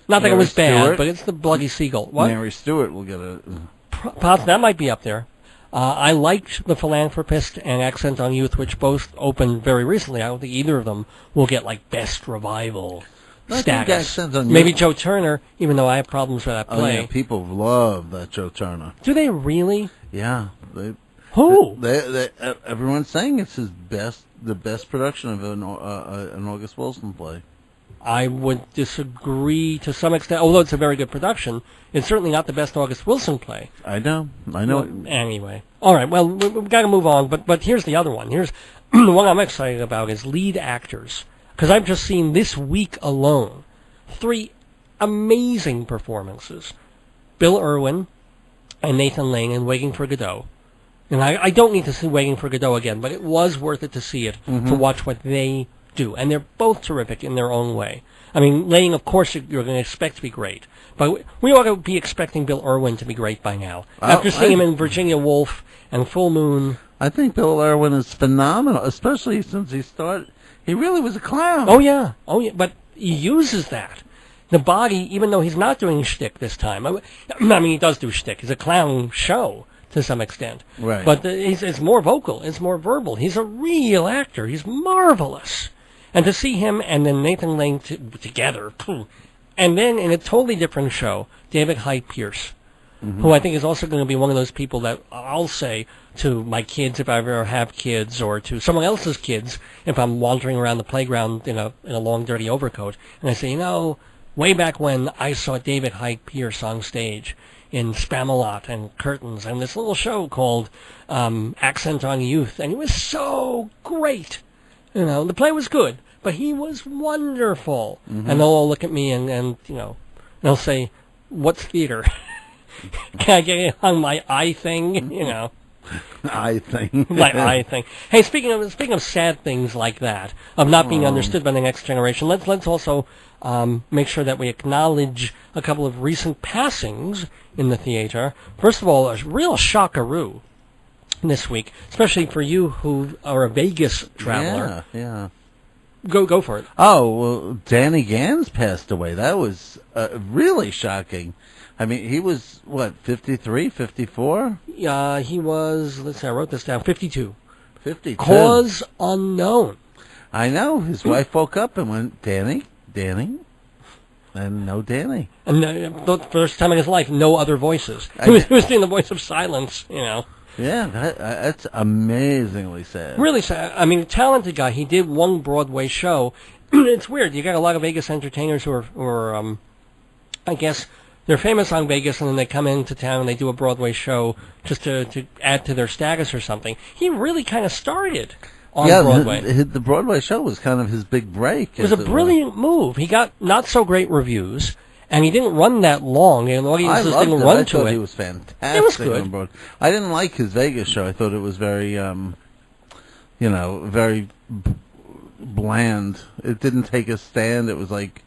Not that it was bad, but it's the Bloody Seagull. What? Mary Stewart will get a... That might be up there. I liked The Philanthropist and Accent on Youth, which both opened very recently. I don't think either of them will get, Best Revival status. Maybe Joe Turner, even though I have problems with that play. Oh, yeah, people love that Joe Turner. Do they really? Yeah. Who? Everyone's saying it's the best production of an August Wilson play. I would disagree to some extent. Although it's a very good production, it's certainly not the best August Wilson play. I know. Well, anyway. All right, well, we've got to move on, but here's the other one. Here's the one I'm excited about is lead actors. Because I've just seen this week alone 3 amazing performances. Bill Irwin and Nathan Lane in Waiting for Godot. And I don't need to see Waiting for Godot again, but it was worth it to see it, to watch what they do. And they're both terrific in their own way. I mean, Lane, of course, you're going to expect to be great. But we ought to be expecting Bill Irwin to be great by now. After seeing him in Virginia Woolf and Full Moon. I think Bill Irwin is phenomenal, especially since he started. He really was a clown. Oh, yeah. But he uses that. The body, even though he's not doing shtick this time. I mean, he does do shtick. It's a clown show to some extent. Right. But it's more vocal. It's more verbal. He's a real actor. He's marvelous. And to see him and then Nathan Lane together, and then in a totally different show, David Hyde Pierce, who I think is also going to be one of those people that I'll say to my kids if I ever have kids, or to someone else's kids if I'm wandering around the playground in a long dirty overcoat, and I say, way back when I saw David Hyde Pierce on stage in Spamalot and Curtains and this little show called Accent on Youth, and it was so great. The play was good, but he was wonderful. And they'll all look at me and they'll say, what's theater? Can I get it on my eye thing? You know. I think. My eye thing. Hey, speaking of sad things like that, of not being understood by the next generation, let's also make sure that we acknowledge a couple of recent passings in the theater. First of all, a real shockaroo this week, especially for you who are a Vegas traveler. Yeah. Go for it. Oh, well, Danny Gans passed away. That was really shocking. I mean, he was, 53, 54? He was, let's see, I wrote this down, 52. 52. Cause unknown. I know. His wife woke up and went, Danny, and no Danny. And the first time in his life, no other voices. He was doing the voice of silence, you know. Yeah, that's amazingly sad. Really sad. I mean, a talented guy. He did one Broadway show. It's weird. You got a lot of Vegas entertainers who are I guess, they're famous on Vegas, and then they come into town and they do a Broadway show just to add to their status or something. He really kind of started on Broadway. The Broadway show was kind of his big break. It was a brilliant move. He got not so great reviews, and he didn't run that long, and audiences didn't run to it. He was fantastic. It was good. I didn't like his Vegas show. I thought it was very, very bland. It didn't take a stand. It was like,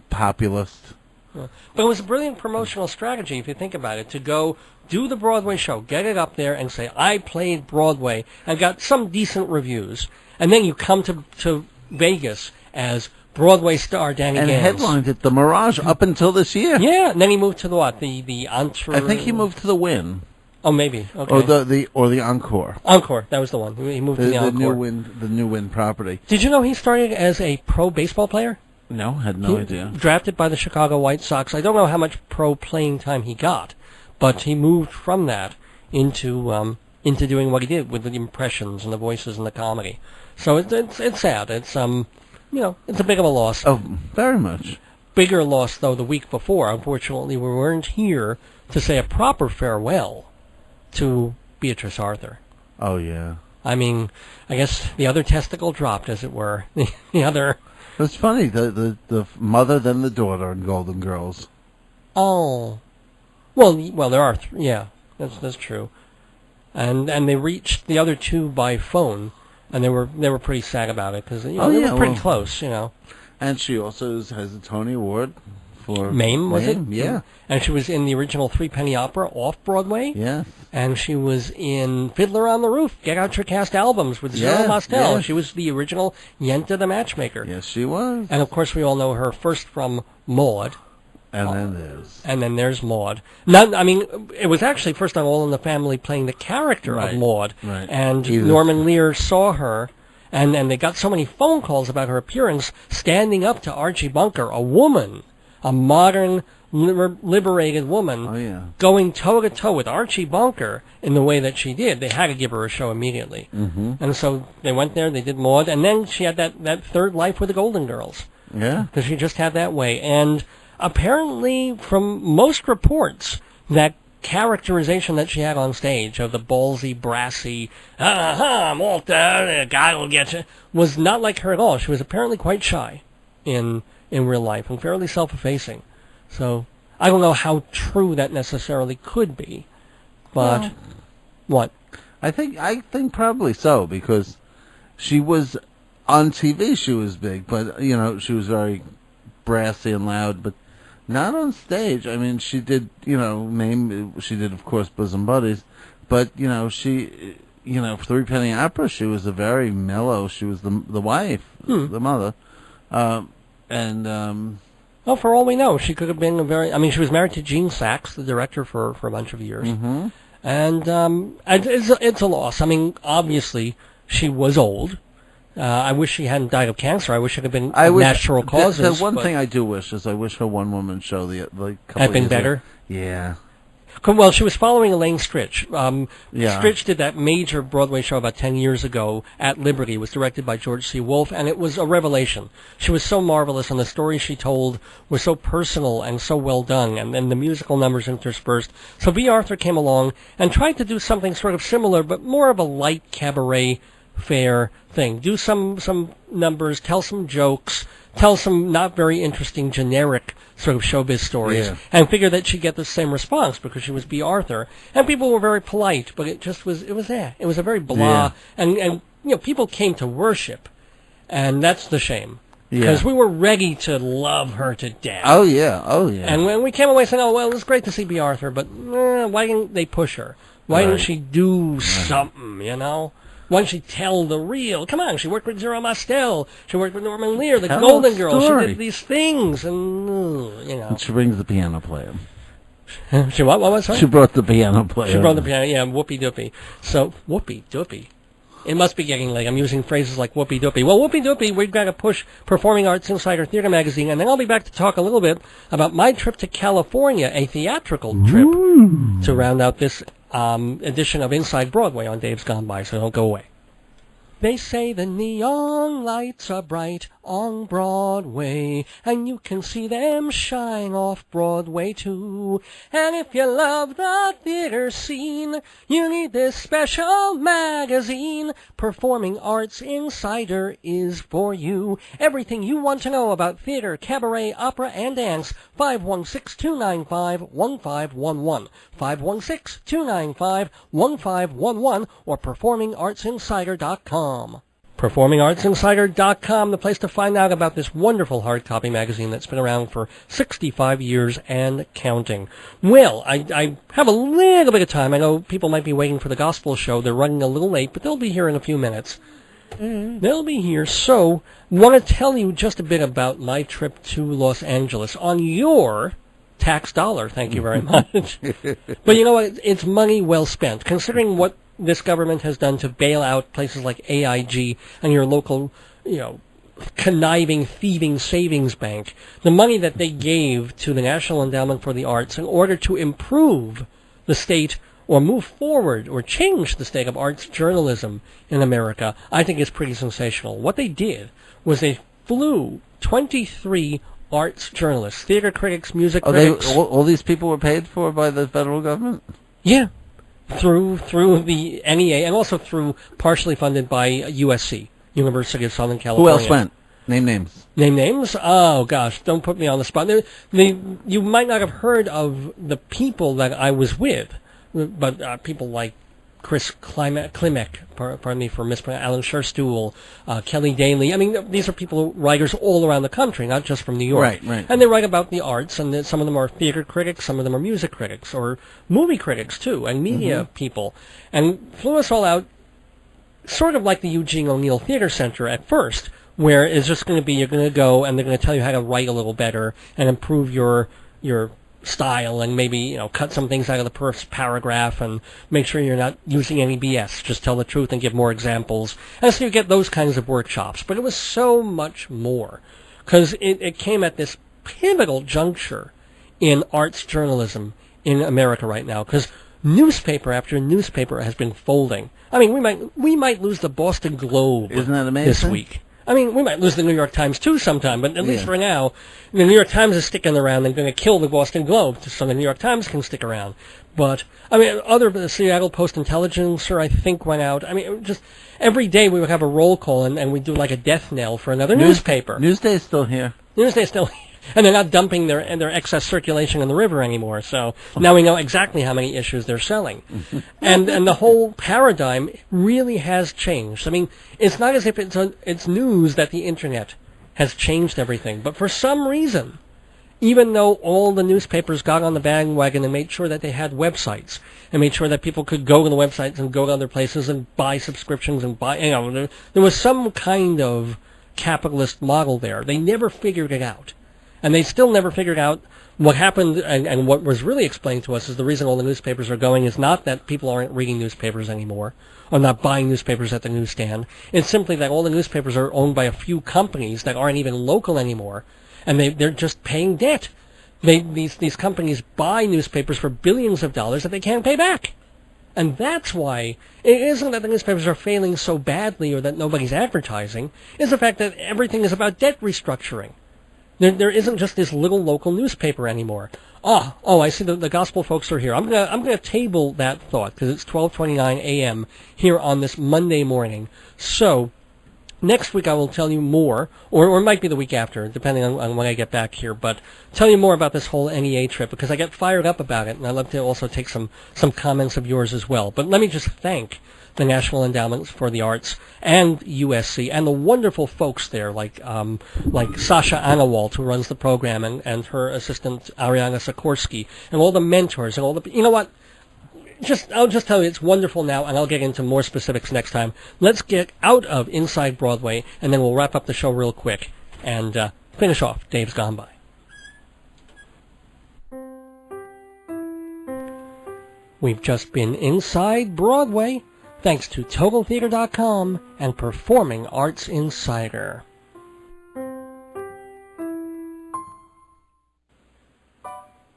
populist. But it was a brilliant promotional strategy, if you think about it, to go do the Broadway show, get it up there, and say, I played Broadway, and got some decent reviews. And then you come to Vegas as Broadway star Danny Gans. And headlined at the Mirage up until this year. Yeah, and then he moved to the what? The Entre... I think he moved to the Win. Oh, maybe. Okay. Or the Encore. Encore, that was the one. He moved to the Encore. The new Win property. Did you know he started as a pro baseball player? No, had no idea. Drafted by the Chicago White Sox. I don't know how much pro playing time he got, but he moved from that into doing what he did with the impressions and the voices and the comedy. So it's sad. It's it's a big of a loss. Oh, very much. Bigger loss though the week before. Unfortunately, we weren't here to say a proper farewell to Beatrice Arthur. Oh yeah. I mean, I guess the other testicle dropped, as it were. The other. It's funny, the mother, then the daughter in Golden Girls. Oh. Well, there are, that's true. And they reached the other two by phone, and they were pretty sad about it, because they were pretty close, And she also has a Tony Award for... Mame, was it? Yeah. And she was in the original Threepenny Opera off-Broadway. Yeah. And she was in Fiddler on the Roof, Get Out Your Cast albums with Zero Mostel. Yeah. She was the original Yenta the Matchmaker. Yes, she was. And, of course, we all know her first from Maude. And then there's Maude. It was actually first time All in the Family playing the character of Maude. Right. And Norman Lear saw her, and they got so many phone calls about her appearance, standing up to Archie Bunker, a woman, a modern, liberated woman, going toe-to-toe with Archie Bunker in the way that she did. They had to give her a show immediately. Mm-hmm. And so they went there, they did Maude, and then she had that third life with the Golden Girls. Yeah. Because she just had that way. And apparently, from most reports, that characterization that she had on stage of the ballsy, brassy, Malta, the guy will get you, was not like her at all. She was apparently quite shy in real life and fairly self-effacing. So I don't know how true that necessarily could be, but what? I think probably so, because she was on TV. She was big, but she was very brassy and loud, but not on stage. I mean, she did she did of course Bosom Buddies, but she Threepenny Opera, she was a very mellow. She was the wife, the mother, Well, for all we know, she could have been she was married to Gene Saks, the director, for a bunch of years. Mm-hmm. And it's a loss. I mean, obviously, she was old. I wish she hadn't died of cancer. I wish it had been natural causes. The one thing I do wish is I wish her one-woman show the couple had been years better. Ago. Yeah. Well, she was following Elaine Stritch. Yeah. Stritch did that major Broadway show about 10 years ago at Liberty. It was directed by George C. Wolfe, and it was a revelation. She was so marvelous, and the stories she told were so personal and so well done, and then the musical numbers interspersed. So Bea Arthur came along and tried to do something sort of similar, but more of a light cabaret fair thing. Do some numbers, tell some jokes, tell some not very interesting generic sort of showbiz stories, and figure that she'd get the same response because she was Bea Arthur. And people were very polite, but it just was, it was a very blah, and people came to worship, and that's the shame. Because we were ready to love her to death. Oh, yeah. And when we came away saying, oh, well, it was great to see Bea Arthur, but why didn't they push her? Why didn't she do something, Why didn't she tell the real? Come on, she worked with Zero Mostel. She worked with Norman Lear, the Golden Girls. She did these things, and, And she brings the piano player. She what was that? She brought the piano player. She brought the piano, whoopee doopie. So, whoopee doopie. It must be getting late. I'm using phrases like whoopee doopie. Well, whoopee doopie, we've got to push Performing Arts Insider Theater Magazine, and then I'll be back to talk a little bit about my trip to California, a theatrical trip, to round out this edition of Inside Broadway on Dave's Gone By, so don't go away. They say the neon lights are bright on Broadway, and you can see them shine off Broadway too. And if you love the theater scene, you need this special magazine. Performing Arts Insider is for you. Everything you want to know about theater, cabaret, opera, and dance. 516-295-1511. 516-295-1511 or performingartsinsider.com. PerformingArtsInsider.com, the place to find out about this wonderful hard copy magazine that's been around for 65 years and counting. Well, I have a little bit of time. I know people might be waiting for the gospel show. They're running a little late, but they'll be here in a few minutes. They'll be here. So, want to tell you just a bit about my trip to Los Angeles on your tax dollar. Thank you very much. But you know what? It's money well spent, considering what this government has done to bail out places like AIG and your local, conniving, thieving savings bank. The money that they gave to the National Endowment for the Arts in order to improve the state or move forward or change the state of arts journalism in America, I think is pretty sensational. What they did was they flew 23 arts journalists, theater critics, music critics. All these people were paid for by the federal government? Yeah. Through the NEA, and also through partially funded by USC, University of Southern California. Who else went? Name names. Name names? Oh, gosh, don't put me on the spot. You might not have heard of the people that I was with, but people like Chris Klimek, pardon me for mispronouncing, Alan Scherstuhl, Kelly Daly. I mean, these are writers all around the country, not just from New York. Right. And they write about the arts, and some of them are theater critics, some of them are music critics, or movie critics, too, and media people. And flew us all out, sort of like the Eugene O'Neill Theater Center at first, where it's just going to be, you're going to go, and they're going to tell you how to write a little better, and improve your style, and maybe cut some things out of the first paragraph and make sure you're not using any BS. Just tell the truth and give more examples. And so you get those kinds of workshops. But it was so much more, because it came at this pivotal juncture in arts journalism in America right now, because newspaper after newspaper has been folding. I mean, we might lose the Boston Globe. Isn't that amazing? This week. I mean, we might lose the New York Times, too, sometime, but at least for now, the New York Times is sticking around and going to kill the Boston Globe so the New York Times can stick around. But, I mean, the Seattle Post-Intelligencer, I think, went out. I mean, just every day we would have a roll call, and we'd do like a death knell for another newspaper. Newsday's still here. Newsday's still here. And they're not dumping their excess circulation in the river anymore, so now we know exactly how many issues they're selling. and the whole paradigm really has changed. I mean, it's not as if it's news that the Internet has changed everything, but for some reason, even though all the newspapers got on the bandwagon and made sure that they had websites, and made sure that people could go to the websites and go to other places and buy subscriptions and buy, there was some kind of capitalist model there. They never figured it out. And they still never figured out what happened, and what was really explained to us is the reason all the newspapers are going is not that people aren't reading newspapers anymore, or not buying newspapers at the newsstand. It's simply that all the newspapers are owned by a few companies that aren't even local anymore, and they're just paying debt. These companies buy newspapers for billions of dollars that they can't pay back. And that's why it isn't that the newspapers are failing so badly or that nobody's advertising. It's the fact that everything is about debt restructuring. There isn't just this little local newspaper anymore. Oh, I see the gospel folks are here. I'm gonna table that thought because it's 12:29 a.m. here on this Monday morning. So Next week I will tell you more, or it might be the week after, depending on when I get back here, but tell you more about this whole NEA trip, because I get fired up about it, and I'd love to also take some comments of yours as well. But let me just thank the National Endowment for the Arts and USC and the wonderful folks there, like Sasha Anawalt, who runs the program, and her assistant Ariana Sikorsky, and all the mentors, and all the, you know what? I'll just tell you, it's wonderful now, and I'll get into more specifics next time. Let's get out of Inside Broadway, and then we'll wrap up the show real quick and finish off Dave's Gone By. We've just been inside Broadway, thanks to TotalTheater.com and Performing Arts Insider.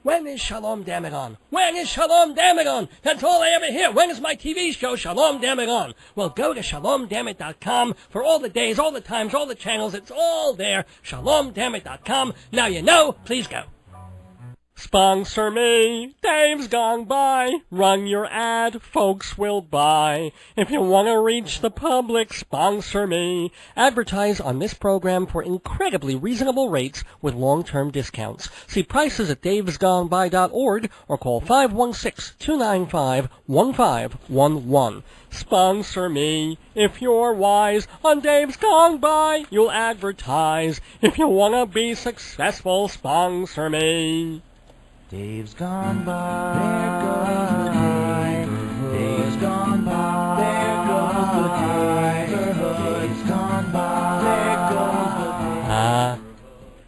When is Shalom Damagon? When is Shalom Damagon? That's all I ever hear. When is my TV show, Shalom Damagon? Well, go to ShalomDamit.com for all the days, all the times, all the channels. It's all there. ShalomDamit.com. Now you know. Please go. Sponsor me, Dave's Gone By. Run your ad, folks will buy. If you want to reach the public, sponsor me. Advertise on this program for incredibly reasonable rates with long-term discounts. See prices at davesgoneby.org or call 516-295-1511. Sponsor me. If you're wise, on Dave's Gone By, you'll advertise. If you want to be successful, sponsor me. Dave's gone by, there goes the neighborhood. Dave's gone by, there goes the neighborhood. Dave's gone by, there goes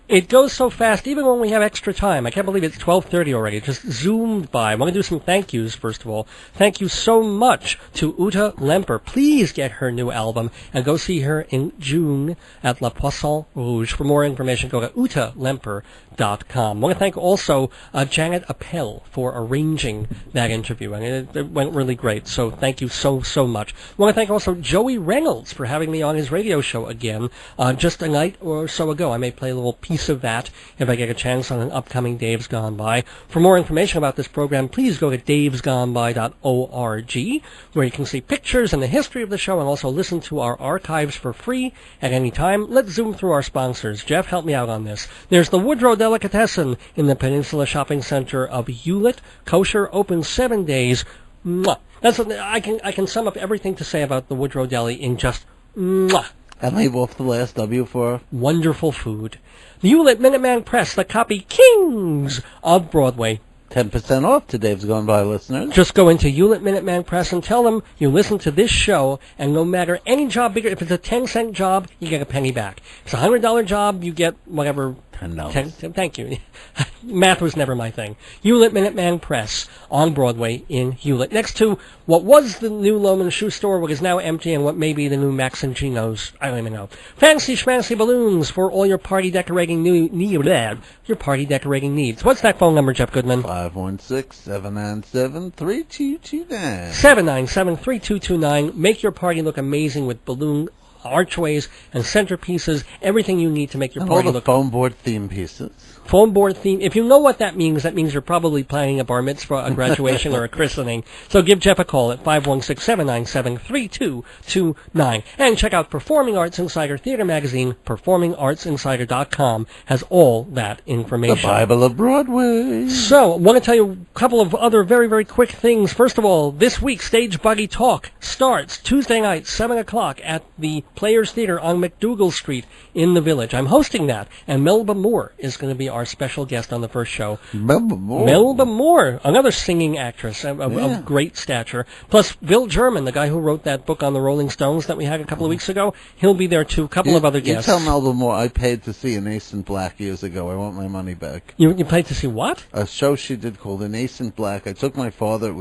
the It goes so fast, even when we have extra time. I can't believe it's 12:30 already. It just zoomed by. I want to do some thank yous, first of all. Thank you so much to Ute Lemper. Please get her new album and go see her in June at La Poisson Rouge. For more information, go to utelemper.com. I want to thank also Janet Appel for arranging that interview. I mean, it went really great, so thank you so much. I want to thank also Joey Reynolds for having me on his radio show again just a night or so ago. I may play a little piece of that if I get a chance on an upcoming Dave's Gone By. For more information about this program, please go to davesgoneby.org, where you can see pictures and the history of the show and also listen to our archives for free at any time. Let's zoom through our sponsors. Jeff, help me out on this. There's the Woodrow Delicatessen in the Peninsula Shopping Center of Hewlett. Kosher, open 7 days. Mwah. That's what, I can sum up everything to say about the Woodrow Deli in just mwah. And leave off the last W for wonderful food. The Hewlett Minuteman Press, the copy kings of Broadway. 10% off to Dave's Gone By listeners. Just go into Hewlett Minuteman Press and tell them you listen to this show, and no matter any job bigger, if it's a 10-cent job, you get a penny back. If it's a $100 job, you get whatever. $10. Thank you. Math was never my thing. Hewlett Minuteman Press on Broadway in Hewlett. Next to what was the new Loman Shoe Store, what is now empty, and what may be the new Max and Chino's. I don't even know. Fancy schmancy balloons for all your party decorating your party decorating needs. What's that phone number, Jeff Goodman? 516-797-3229. 797-3229. Make your party look amazing with balloon archways and centerpieces, everything you need to make your party look. All the foam board theme pieces. Foam board theme. If you know what that means you're probably planning a bar mitzvah, a graduation, or a christening. So give Jeff a call at 516-797-3229. And check out Performing Arts Insider Theater Magazine. PerformingArtsInsider.com has all that information. The Bible of Broadway. So, I want to tell you a couple of other very, very quick things. First of all, this week, Stage Buggy Talk starts Tuesday night, 7 o'clock at the Players Theater on McDougal Street in the Village. I'm hosting that, and Melba Moore is going to be our special guest on the first show. Melba Moore, another singing actress of great stature. Plus, Bill German, the guy who wrote that book on the Rolling Stones that we had a couple of weeks ago, he'll be there too. A couple of other guests. You tell Melba Moore I paid to see An Ace in Black years ago. I want my money back. You paid to see what? A show she did called An Ace in Black. I took my father.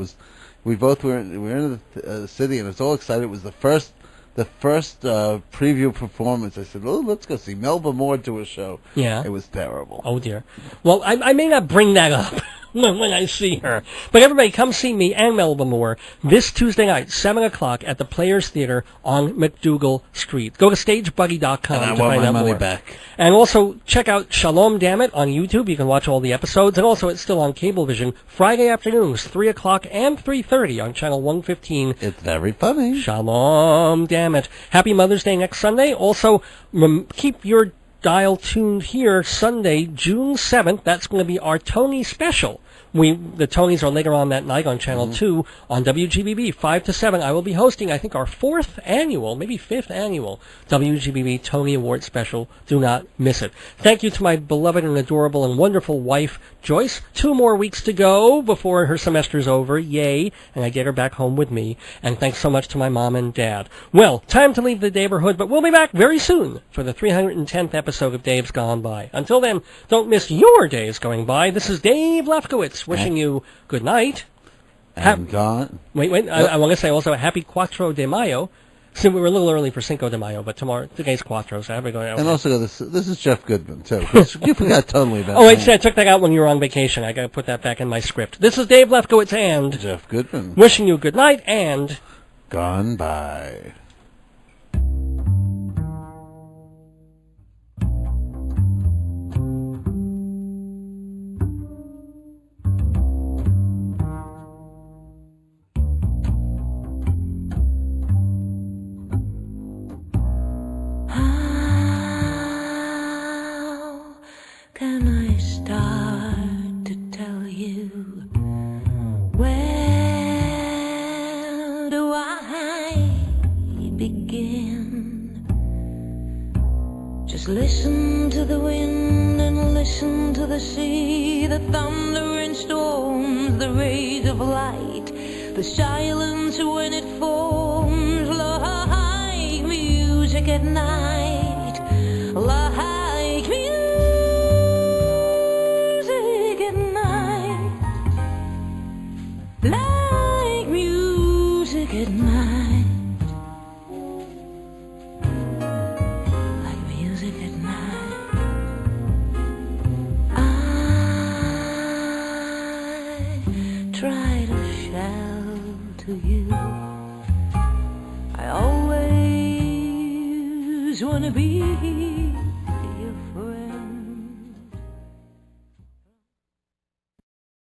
We both were in the city, and I was all excited. It was the first preview performance. I said, let's go see Melba Moore do a show. Yeah. It was terrible. Oh, dear. Well, I may not bring that up when I see her. But everybody, come see me and Melba Moore this Tuesday night, 7 o'clock at the Players Theater on McDougal Street. Go to stagebuddy.com And I to want find my out money more. back. And also check out Shalom Dammit on YouTube. You can watch all the episodes. And also it's still on Cablevision Friday afternoons, 3 o'clock and 3:30 on Channel 115. It's very funny. Shalom Dammit. Happy Mother's Day next Sunday. Also, keep your dial tuned here Sunday, June 7th. That's going to be our Tony special. The Tonys are later on that night on Channel 2 on WGBB, 5 to 7. I will be hosting, I think, our 4th annual, maybe 5th annual WGBB Tony Award special. Do not miss it. Thank you to my beloved and adorable and wonderful wife, Joyce. 2 more weeks to go before her semester's over. Yay. And I get her back home with me. And thanks so much to my mom and dad. Well, time to leave the neighborhood, but we'll be back very soon for the 310th episode of Dave's Gone By. Until then, don't miss your days going by. This is Dave Lefkowitz wishing you good night. And gone. Wait. I want to say also a happy Quattro de Mayo. So we were a little early for Cinco de Mayo, but today's Quattro, so everybody going. And also, this is Jeff Goodman, too. You forgot totally about Oh, wait, that. I took that out when you were on vacation. I got to put that back in my script. This is Dave Lefkowitz and Jeff Goodman. wishing you good night and Gone by. Can I start to tell you? Where do I begin? Just listen to the wind and listen to the sea, the thunder and storms, the rays of light, the silence when it forms like music at night, like music. Like music at night. Like music at night. I try to shelter you. I always wanna be